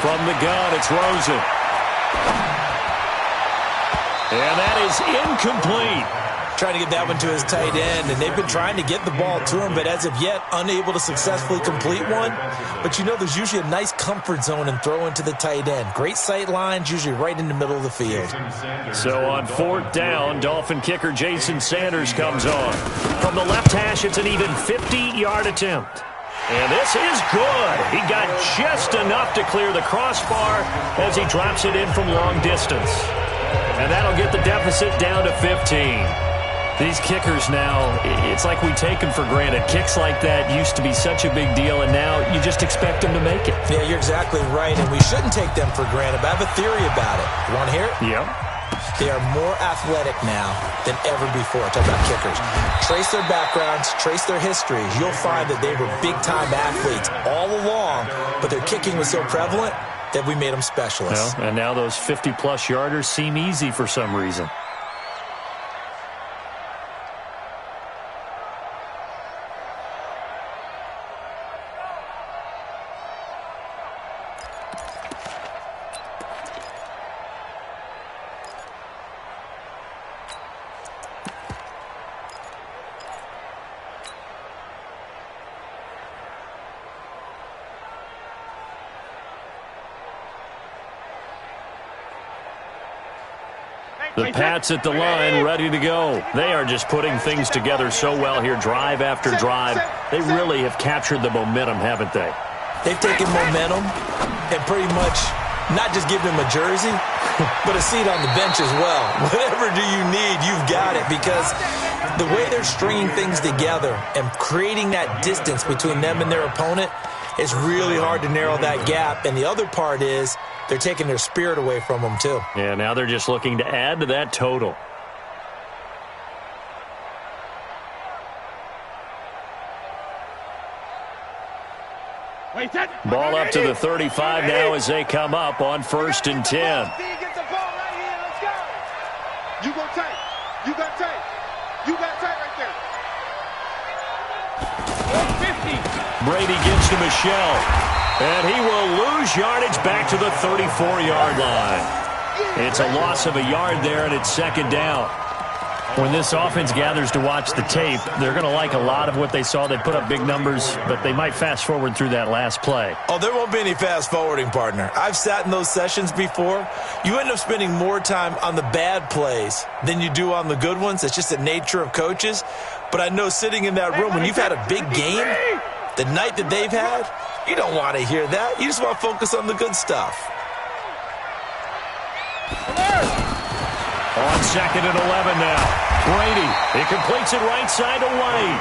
From the gun, it's Rosen. And that is incomplete. Trying to get that one to his tight end, and they've been trying to get the ball to him, but as of yet, unable to successfully complete one. But you know, there's usually a nice comfort zone in throwing to the tight end. Great sight lines, usually right in the middle of the field. So on 4th down, Dolphin kicker Jason Sanders comes on. From the left hash, it's an even 50-yard attempt. And this is good. He got just enough to clear the crossbar as he drops it in from long distance. And that'll get the deficit down to 15. These kickers now, it's like we take them for granted. Kicks like that used to be such a big deal, and now you just expect them to make it. Yeah, you're exactly right, and we shouldn't take them for granted, but I have a theory about it. You want to hear it? Yep. They are more athletic now than ever before. Talk about kickers. Trace their backgrounds, trace their histories. You'll find that they were big-time athletes all along, but their kicking was so prevalent that we made them specialists. Well, and now those 50-plus yarders seem easy for some reason. The Pats at the line, ready to go. They are just putting things together so well here, drive after drive. They really have captured the momentum, haven't they? They've taken momentum and pretty much not just given him a jersey, but a seat on the bench as well. Whatever do you need, you've got it, because the way they're stringing things together and creating that distance between them and their opponent, it's really hard to narrow that gap. And the other part is they're taking their spirit away from them, too. Yeah, now they're just looking to add to that total. Ball up to the 35 now as they come up on 1st and 10. You go tight. You got tight. You got tight right there. 150. Brady gives to Michelle. And he will lose yardage back to the 34-yard line. It's a loss of a yard there, and it's 2nd down. When this offense gathers to watch the tape, they're going to like a lot of what they saw. They put up big numbers, but they might fast forward through that last play. Oh, there won't be any fast forwarding, partner. I've sat in those sessions before. You end up spending more time on the bad plays than you do on the good ones. It's just the nature of coaches. But I know sitting in that room, when you've had a big game, the night that they've had, you don't want to hear that. You just want to focus on the good stuff. On 2nd and 11 now. Brady, he completes it right side to White.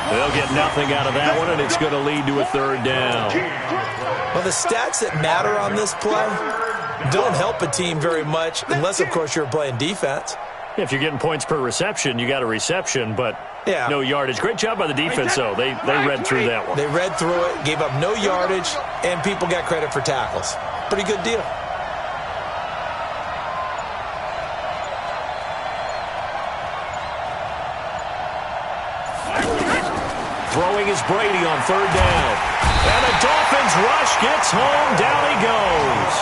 They'll get nothing out of that one, and it's going to lead to a 3rd down. Well, the stats that matter on this play don't help a team very much unless, of course, you're playing defense. If you're getting points per reception, you got a reception, but no yardage. Great job by the defense, though. They read through that one. They read through it, gave up no yardage, and people got credit for tackles. Pretty good deal. Throwing is Brady on 3rd down. And the Dolphins rush gets home. Down he goes.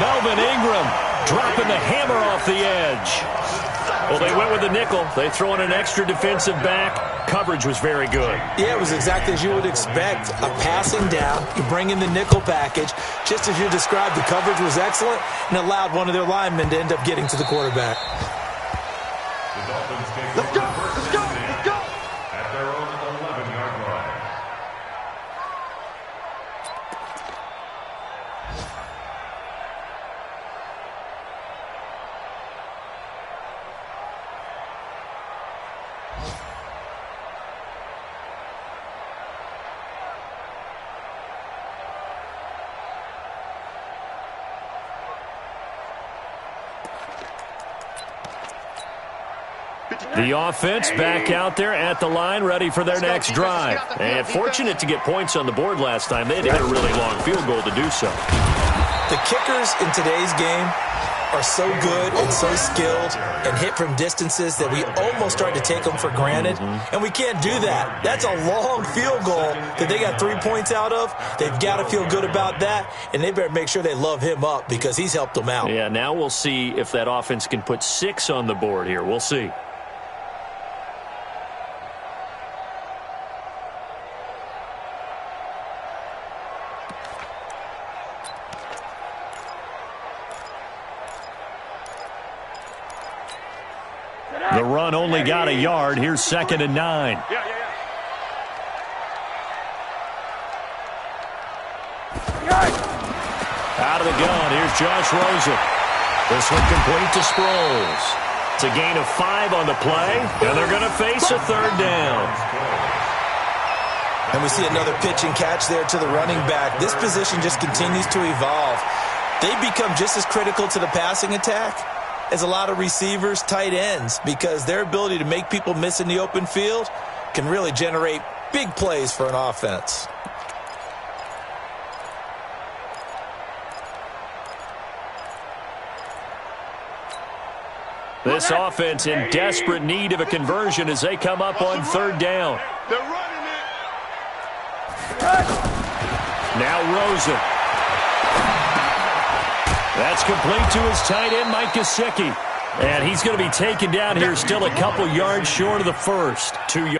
Melvin Ingram dropping the hammer off the edge. Well, they went with the nickel. They throw in an extra defensive back. Coverage was very good. Yeah, it was exactly as you would expect. A passing down. You bring in the nickel package. Just as you described, the coverage was excellent and allowed one of their linemen to end up getting to the quarterback. The Dolphins take Let's go. over Let's go. Let's go. at their own 11-yard line. The offense back out there at the line, ready for their next drive. And fortunate to get points on the board last time. They had to hit a really long field goal to do so. The kickers in today's game are so good and so skilled and hit from distances that we almost start to take them for granted. And we can't do that. That's a long field goal that they got 3 points out of. They've got to feel good about that, and they better make sure they love him up because he's helped them out. Yeah, now we'll see if that offense can put 6 on the board here. We'll see. The run only got a yard. Here's 2nd and 9. Out of the gun. Here's Josh Rosen. This one complete to Sproles. It's a gain of 5 on the play, and they're going to face a 3rd down. And we see another pitch and catch there to the running back. This position just continues to evolve. They become just as critical to the passing attack as a lot of receivers, tight ends, because their ability to make people miss in the open field can really generate big plays for an offense. This offense in desperate need of a conversion as they come up on 3rd down. They're running it. Now Rosen. That's complete to his tight end, Mike Gesicki. And he's going to be taken down here, still a couple yards short of the first. 2 yards.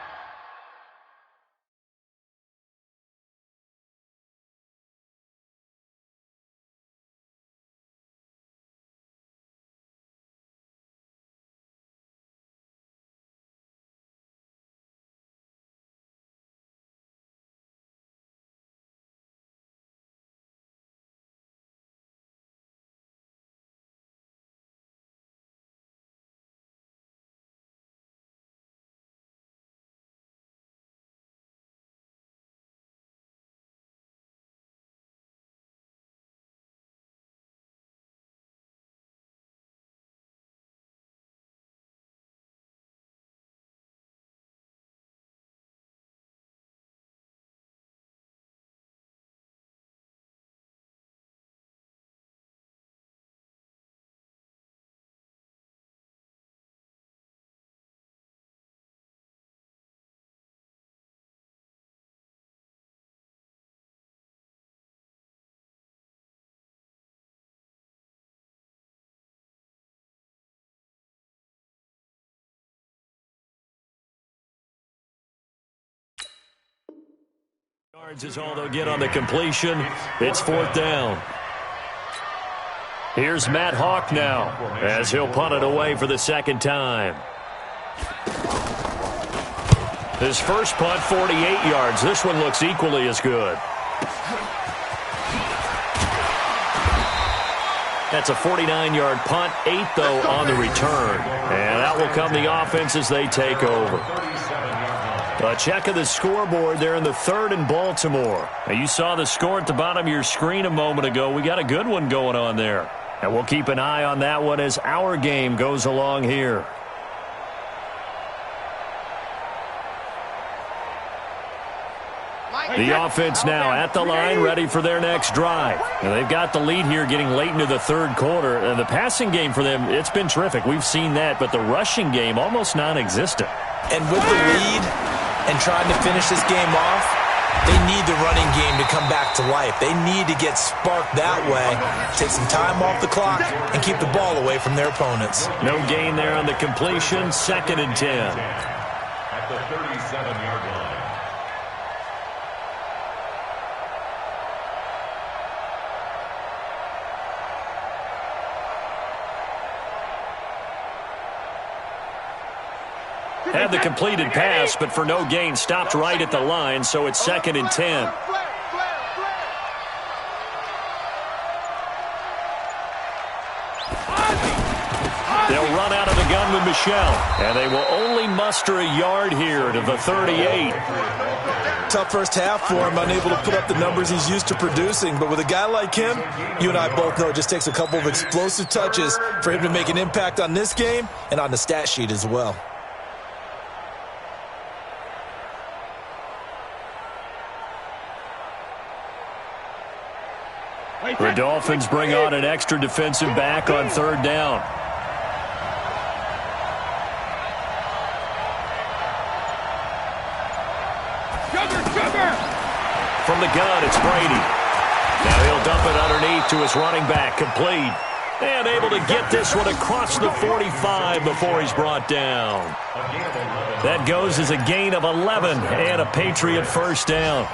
Yards is all they'll get on the completion. It's 4th down. Here's Matt Hawk now as he'll punt it away for the 2nd time. His first punt, 48 yards. This one looks equally as good. That's a 49-yard punt, 8, though, on the return. And out will come the offense as they take over. A check of the scoreboard there in the 3rd and Baltimore. Now, you saw the score at the bottom of your screen a moment ago. We got a good one going on there. And we'll keep an eye on that one as our game goes along here. The offense now at the line, ready for their next drive. And they've got the lead here getting late into the 3rd quarter. And the passing game for them, it's been terrific. We've seen that. But the rushing game, almost non-existent. And with the lead and trying to finish this game off, they need the running game to come back to life. They need to get sparked that way, take some time off the clock, and keep the ball away from their opponents. No gain there on the completion. 2nd and 10. At the 37-yard line. Had the completed pass, but for no gain, stopped right at the line, so it's 2nd and 10. They'll run out of the gun with Michelle, and they will only muster a yard here to the 38. Tough first half for him, unable to put up the numbers he's used to producing. But with a guy like him, you and I both know it just takes a couple of explosive touches for him to make an impact on this game and on the stat sheet as well. The Dolphins bring on an extra defensive back on 3rd down. From the gun, it's Brady. Now he'll dump it underneath to his running back, complete. And able to get this one across the 45 before he's brought down. That goes as a gain of 11 and a Patriot 1st down.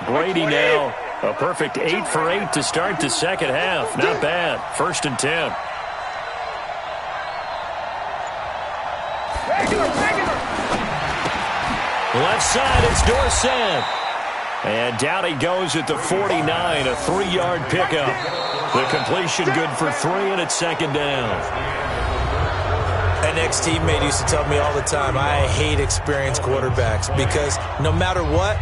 Brady now, a perfect 8 for 8 to start the 2nd half. Not bad. 1st and 10. Left side, it's Dorsett. And down he goes at the 49, a 3-yard pickup. The completion good for 3, and it's 2nd down. An ex-teammate used to tell me all the time, I hate experienced quarterbacks because no matter what,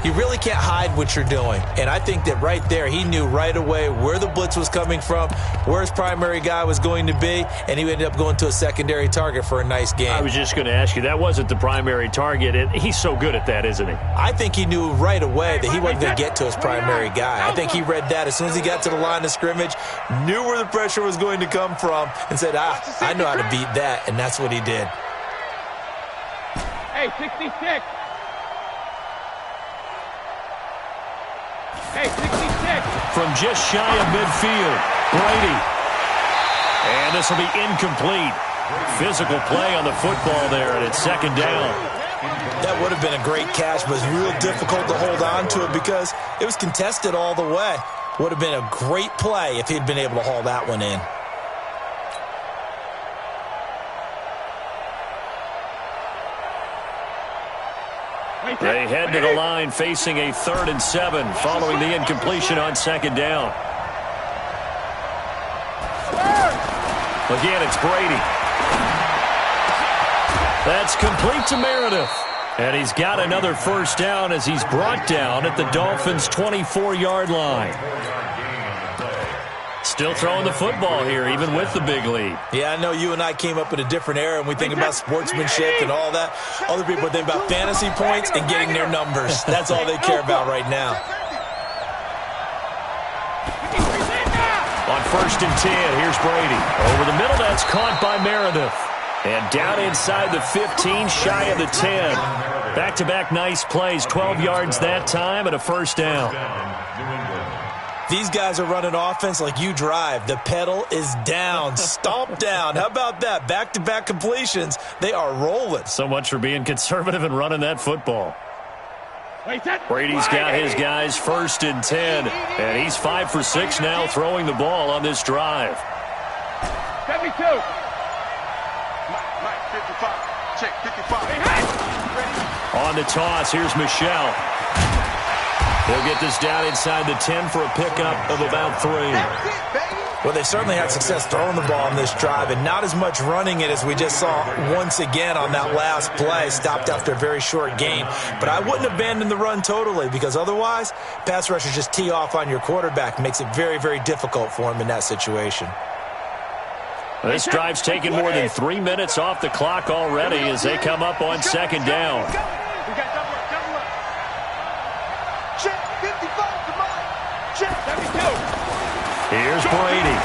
you really can't hide what you're doing. And I think that right there, he knew right away where the blitz was coming from, where his primary guy was going to be, and he ended up going to a secondary target for a nice game. I was just going to ask you, that wasn't the primary target. And he's so good at that, isn't he? I think he knew right away that he wasn't going to get to his primary guy. I think he read that as soon as he got to the line of scrimmage, knew where the pressure was going to come from, and said, I know how to beat that, and that's what he did. Hey, 66. Hey, 66. From just shy of midfield, Brady. And this will be incomplete. Physical play on the football there, and it's 2nd down. That would have been a great catch, but it's real difficult to hold on to it because it was contested all the way. Would have been a great play if he'd been able to haul that one in. They head to the line facing a 3rd and 7 following the incompletion on 2nd down. Again, it's Brady. That's complete to Meredith. And he's got another 1st down as he's brought down at the Dolphins' 24-yard line. Still throwing the football here, even with the big lead. Yeah, I know you and I came up in a different era, and we think about sportsmanship and all that. Other people think about fantasy points and getting their numbers. That's all they care about right now. On 1st and 10, here's Brady. Over the middle, that's caught by Meredith. And down inside the 15, shy of the 10. Back-to-back nice plays, 12 yards that time, and a 1st down. These guys are running offense like you drive. The pedal is down, stomp down. How about that? Back-to-back completions. They are rolling. So much for being conservative and running that football. Brady's got his guys 1st and 10, and he's 5 for 6 now throwing the ball on this drive. 72. Mike, 55. Check, 55. On the toss, here's Michelle. He'll get this down inside the 10 for a pickup of about 3. Well, they certainly had success throwing the ball on this drive, and not as much running it as we just saw once again on that last play. Stopped after a very short game. But I wouldn't abandon the run totally, because otherwise, pass rushers just tee off on your quarterback. Makes it very, very difficult for him in that situation. This drive's taken more than 3 minutes off the clock already as they come up on 2nd down. Here's Brady.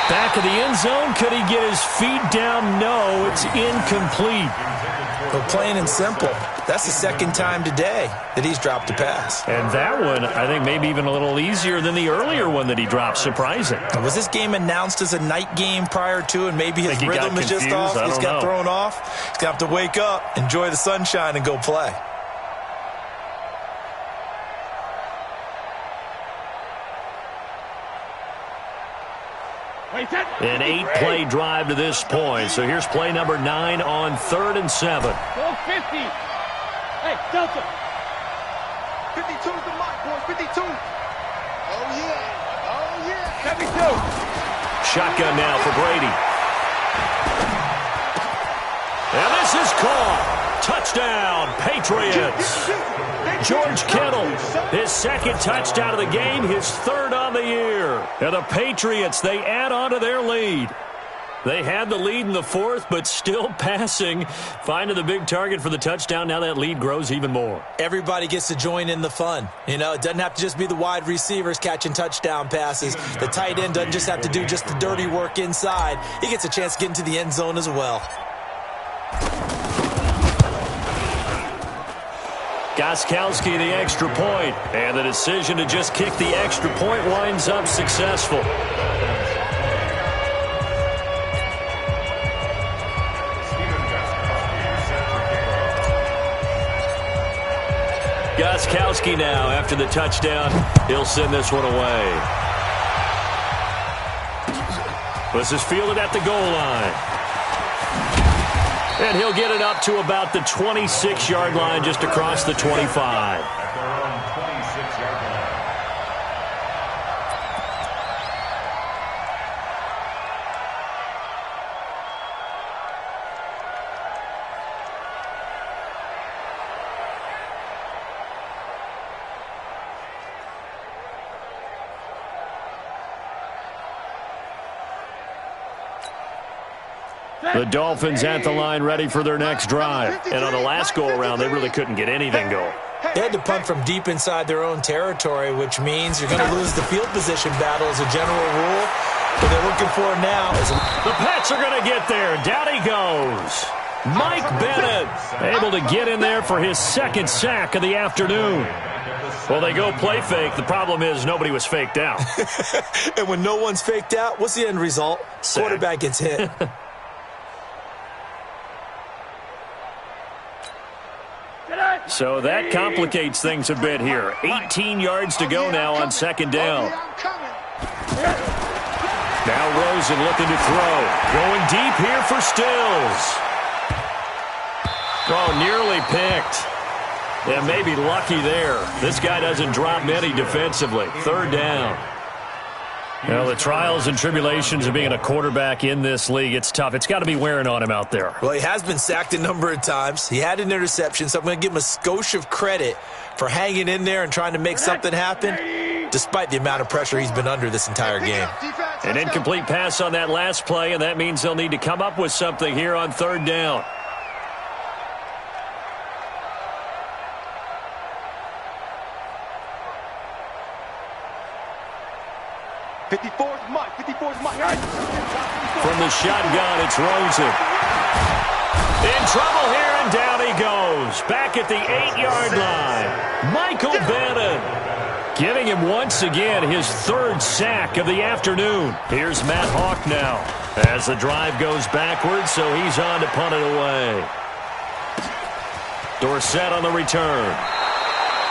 Back of the end zone. Could he get his feet down? No, it's incomplete. But plain and simple, that's the 2nd time today that he's dropped a pass. And that one, I think, maybe even a little easier than the earlier one that he dropped. Surprising. Was this game announced as a night game prior to, and maybe his rhythm is just off? He's got thrown off. He's going to have to wake up, enjoy the sunshine, and go play. An 8-play drive to this point. So here's play number 9 on 3rd and 7. 50. Hey, Delta. 52 is the mark, boys. 52. Oh, yeah. Oh, yeah. 72. Shotgun now for Brady. And this is caught. Touchdown, Patriots. George Kittle, his 2nd touchdown of the game, his 3rd on the year. And the Patriots, they add on to their lead. They had the lead in the 4th, but still passing. Finding the big target for the touchdown. Now that lead grows even more. Everybody gets to join in the fun. You know, it doesn't have to just be the wide receivers catching touchdown passes. The tight end doesn't just have to do just the dirty work inside. He gets a chance to get into the end zone as well. Gostkowski the extra point, and the decision to just kick the extra point winds up successful. Gostkowski now, after the touchdown, he'll send this one away. This is fielded at the goal line. And he'll get it up to about the 26-yard line, just across the 25. At their own 26-yard line. The Dolphins at the line, ready for their next drive. And on the last go-around, they really couldn't get anything going. They had to punt from deep inside their own territory, which means you're going to lose the field position battle as a general rule. What they're looking for now is... The Pats are going to get there. Down he goes. Mike Bennett able to get in there for his 2nd sack of the afternoon. Well, they go play fake. The problem is nobody was faked out. And when no one's faked out, what's the end result? Sack. Quarterback gets hit. So that complicates things a bit here. 18 yards to go now on 2nd down. Now Rosen looking to throw. Going deep here for Stills. Oh, nearly picked. Yeah, maybe lucky there. This guy doesn't drop many defensively. 3rd down. You know, the trials and tribulations of being a quarterback in this league, it's tough. It's got to be wearing on him out there. Well, he has been sacked a number of times. He had an interception, so I'm going to give him a skosh of credit for hanging in there and trying to make something happen, despite the amount of pressure he's been under this entire game. An incomplete pass on that last play, and that means they'll need to come up with something here on 3rd down. Mike. From the shotgun, it's Rosen. In trouble here, and down he goes. Back at the 8-yard line. Michael Bannon giving him once again his third sack of the afternoon. Here's Matt Hawk now as the drive goes backwards, so he's on to punt it away. Dorsett on the return.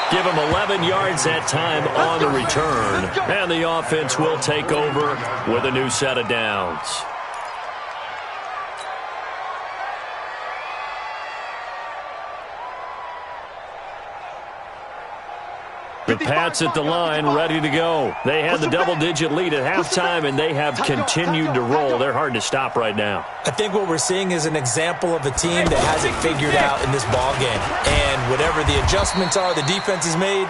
Give him 11 yards that time on the return. And the offense will take over with a new set of downs. The Pats at the line, ready to go. They had the double-digit lead at halftime, and they have continued to roll. They're hard to stop right now. I think what we're seeing is an example of a team that has it figured out in this ballgame. And whatever the adjustments are the defense has made,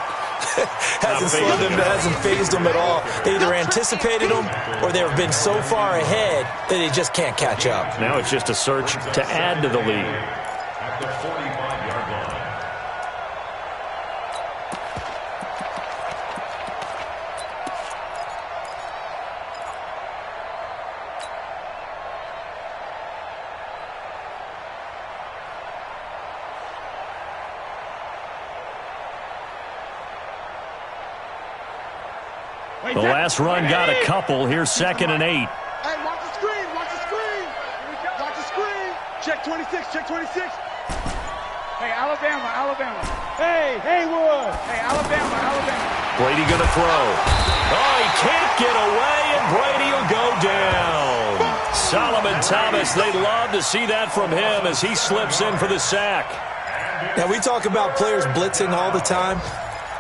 hasn't phased them at all. They either anticipated them or they've been so far ahead that they just can't catch up. Now it's just a search to add to the lead. At the 45-yard line. The last run got a couple. Here's 2nd and 8. Hey, watch the screen, watch the screen. Watch the screen. Check 26, check 26. Hey, Alabama. Hey, Haywood. Hey, Alabama. Brady going to throw. Oh, he can't get away, and Brady will go down. Solomon Thomas, they'd love to see that from him as he slips in for the sack. Now, we talk about players blitzing all the time.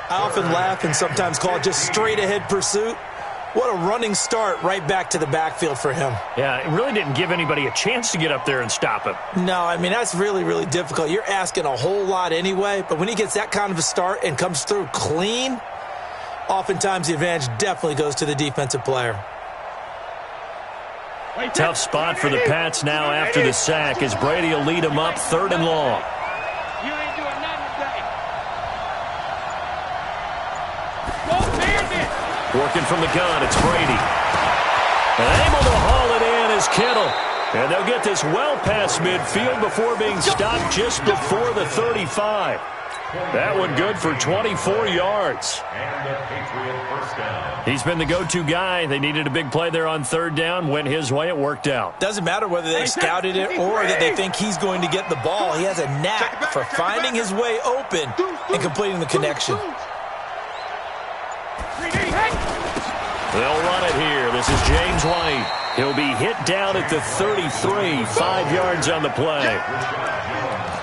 I often laugh and sometimes call it just straight-ahead pursuit. What a running start right back to the backfield for him. Yeah, it really didn't give anybody a chance to get up there and stop him. No, I mean, that's really, really difficult. You're asking a whole lot anyway, but when he gets that kind of a start and comes through clean, oftentimes the advantage definitely goes to the defensive player. Tough spot for the Pats now after the sack as Brady will lead them up 3rd and long. You ain't doing nothing today. Working from the gun, it's Brady. And able to haul it in is Kittle. And they'll get this well past midfield before being stopped just before the 35. That one good for 24 yards. And the Patriot first down. He's been the go-to guy. They needed a big play there on 3rd down. Went his way. It worked out. Doesn't matter whether they scouted it or that they think he's going to get the ball. He has a knack for finding his way open and completing the connection. They'll run it here. This is James White. He'll be hit down at the 33, 5 yards on the play.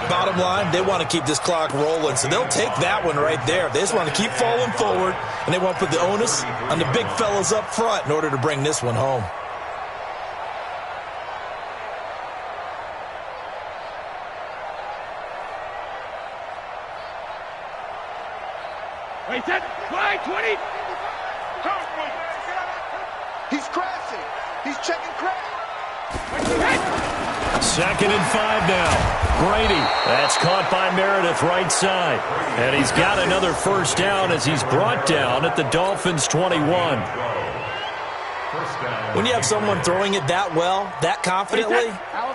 Bottom line, they want to keep this clock rolling, so they'll take that one right there. They just want to keep falling forward, and they want to put the onus on the big fellas up front in order to bring this one home. Wait, that fly 20. He's crashing. He's checking crash. 2nd and 5 now. Brady. That's caught by Meredith right side. And he's got another first down as he's brought down at the Dolphins 21. When you have someone throwing it that well, that confidently,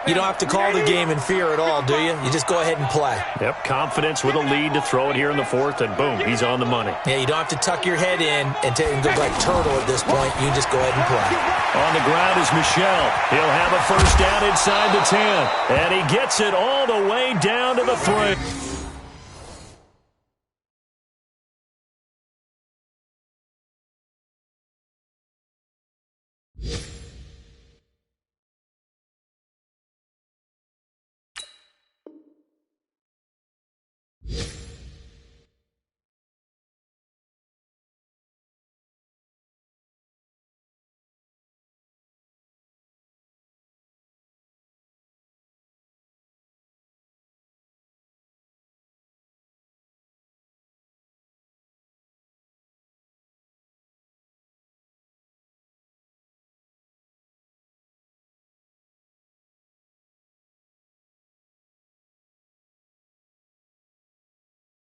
you don't have to call the game in fear at all, do you? You just go ahead and play. Yep, confidence with a lead to throw it here in the 4th, and boom, he's on the money. Yeah, you don't have to tuck your head in and go like turtle at this point. You just go ahead and play. On the ground is Michel. He'll have a first down inside the 10, and he gets it all the way down to the 3.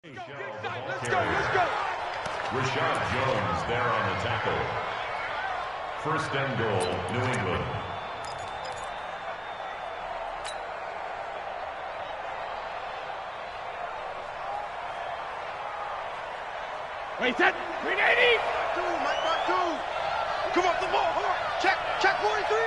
Let's go. Rashad Jones there on the tackle. 1st and goal, New England. Wait, set. 380. Mark two. Come up the ball. Hold on. Check 43.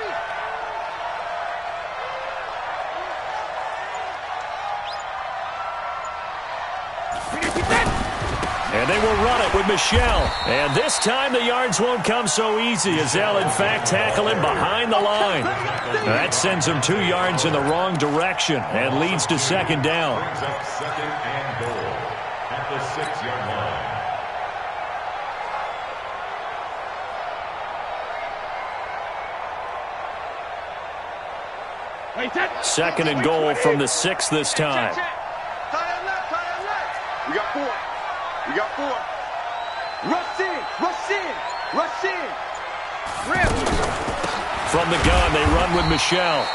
And they will run it with Michelle. And this time the yards won't come so easy as they'll, in fact, tackle him behind the line. That sends him 2 yards in the wrong direction and leads to second down. Brings up second and goal at the 6-yard line. Second and goal from the 6 this time. We got 4. We got 4. Rush in. Rip. From the gun, they run with Michelle.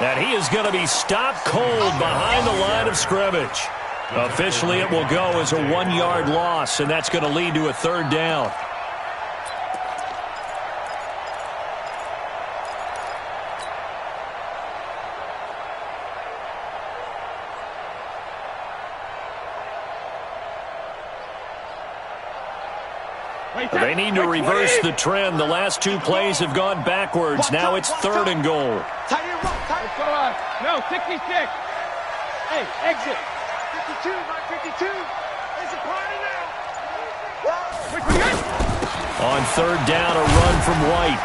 And he is going to be stopped cold behind the line of scrimmage. Officially, it will go as a 1-yard loss, and that's going to lead to a third down. They need to reverse the trend. The last 2 plays have gone backwards. Now it's third and goal. No, 66. Hey, exit. 52, Mike, 52. It's a party now. On third down, a run from White.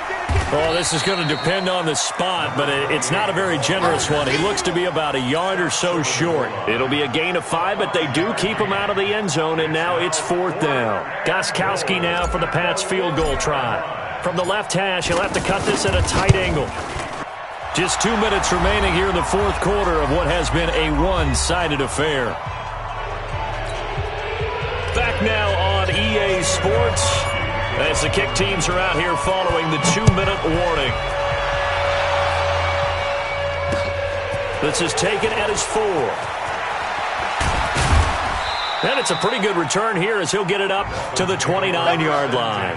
Oh, this is going to depend on the spot, but it's not a very generous one. He looks to be about a yard or so short. It'll be a gain of 5, but they do keep him out of the end zone, and now it's fourth down. Gostkowski now for the Pats field goal try. From the left hash, he'll have to cut this at a tight angle. Just 2 minutes remaining here in the fourth quarter of what has been a one-sided affair. Back now on EA Sports, as the kick teams are out here following the 2-minute warning. This is taken at his 4. And it's a pretty good return here as he'll get it up to the 29-yard line.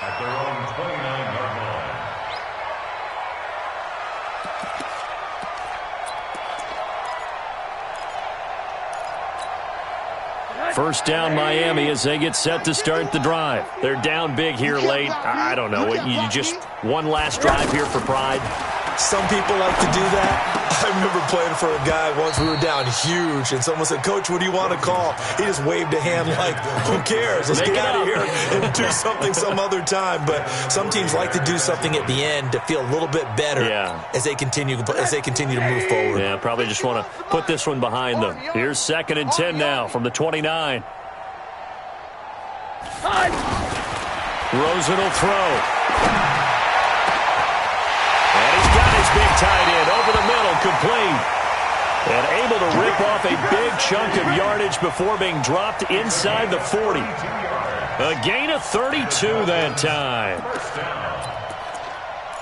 At their own 29-yard line. First down Miami as they get set to start the drive. They're down big here late. I don't know. You just one last drive here for pride. Some people like to do that. I remember playing for a guy once. We were down huge, and someone said, "Coach, what do you want to call?" He just waved a hand like, "Who cares? Let's get out of here and do something some other time." But some teams like to do something at the end to feel a little bit better as they continue to move forward. Yeah, probably just want to put this one behind them. Here's second and 10 now from the 29. Rosen will throw. And he's got his big tight end over the middle, complete. And able to rip off a big chunk of yardage before being dropped inside the 40. A gain of 32 that time.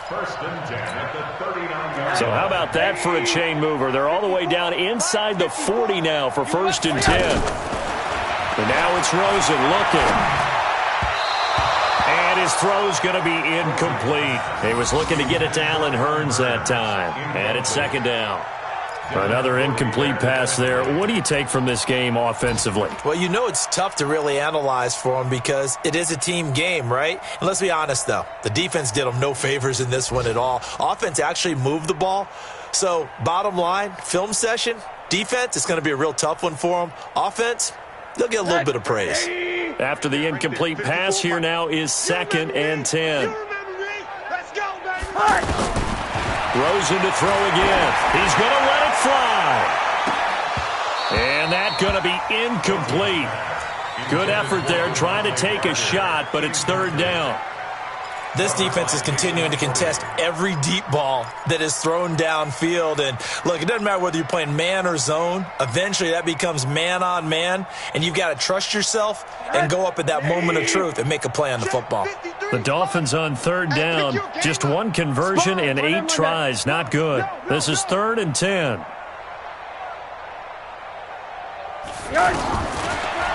First and 10 at the 39-yard. So how about that for a chain mover? They're all the way down inside the 40 now for first and 10. And now it's Rosen looking. And his throw's going to be incomplete. He was looking to get it to Allen Hurns that time. And it's second down. Another incomplete pass there. What do you take from this game offensively? Well, you know it's tough to really analyze for them because it is a team game, right? And let's be honest, though. The defense did them no favors in this one at all. Offense actually moved the ball. So, bottom line, film session, defense, it's going to be a real tough one for them. Offense, they'll get a little bit of praise. After the incomplete pass, here now is second and 10. Let's go, baby. Rosen to throw again. He's going to let it fly. And that's going to be incomplete. Good effort there trying to take a shot, but it's third down. This defense is continuing to contest every deep ball that is thrown downfield. And, look, it doesn't matter whether you're playing man or zone. Eventually, that becomes man-on-man, and you've got to trust yourself and go up at that moment of truth and make a play on the football. The Dolphins on third down. Just one conversion and 8 tries. Not good. This is third and 10.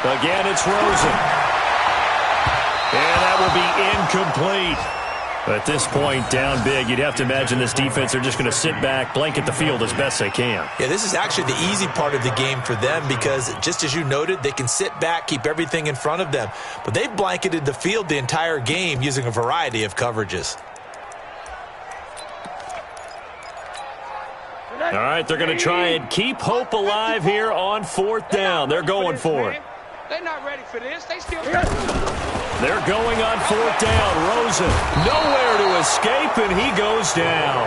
Again, it's Rosen. And that will be incomplete. At this point, down big, you'd have to imagine this defense are just going to sit back, blanket the field as best they can. Yeah, this is actually the easy part of the game for them because, just as you noted, they can sit back, keep everything in front of them. But they've blanketed the field the entire game using a variety of coverages. All right, they're going to try and keep hope alive here on 4th down. They're going for it. They're not ready for this. They still... They're going on 4th down. Rosen nowhere to escape, and he goes down.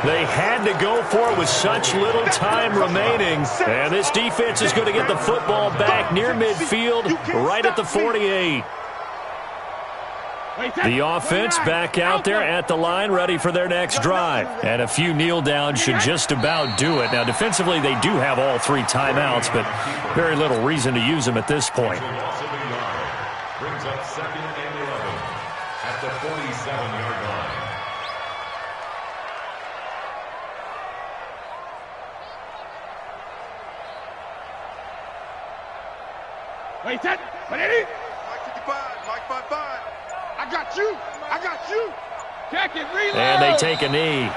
They had to go for it with such little time remaining. And this defense is going to get the football back near midfield, right at the 48. The offense back out there at the line, ready for their next drive. And a few kneel downs should just about do it. Now, defensively, they do have all 3 timeouts, but very little reason to use them at this point. Brings up 2nd and 11 at the 47-yard line. Wait, that. Ready? Mike 55, Mike 55. I got you. I got you. Check it, reload. And they take a knee.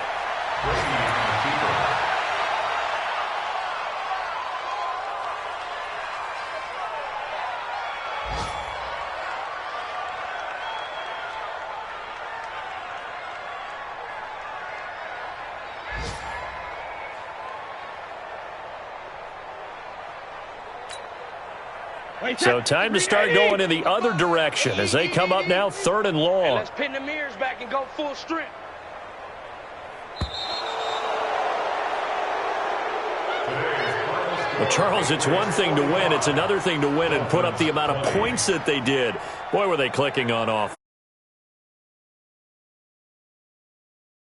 So time to start going in the other direction as they come up now 3rd and long. Let's pin the mirrors back and go full strength. Well, Charles, it's one thing to win. It's another thing to win and put up the amount of points that they did. Boy, were they clicking on offense.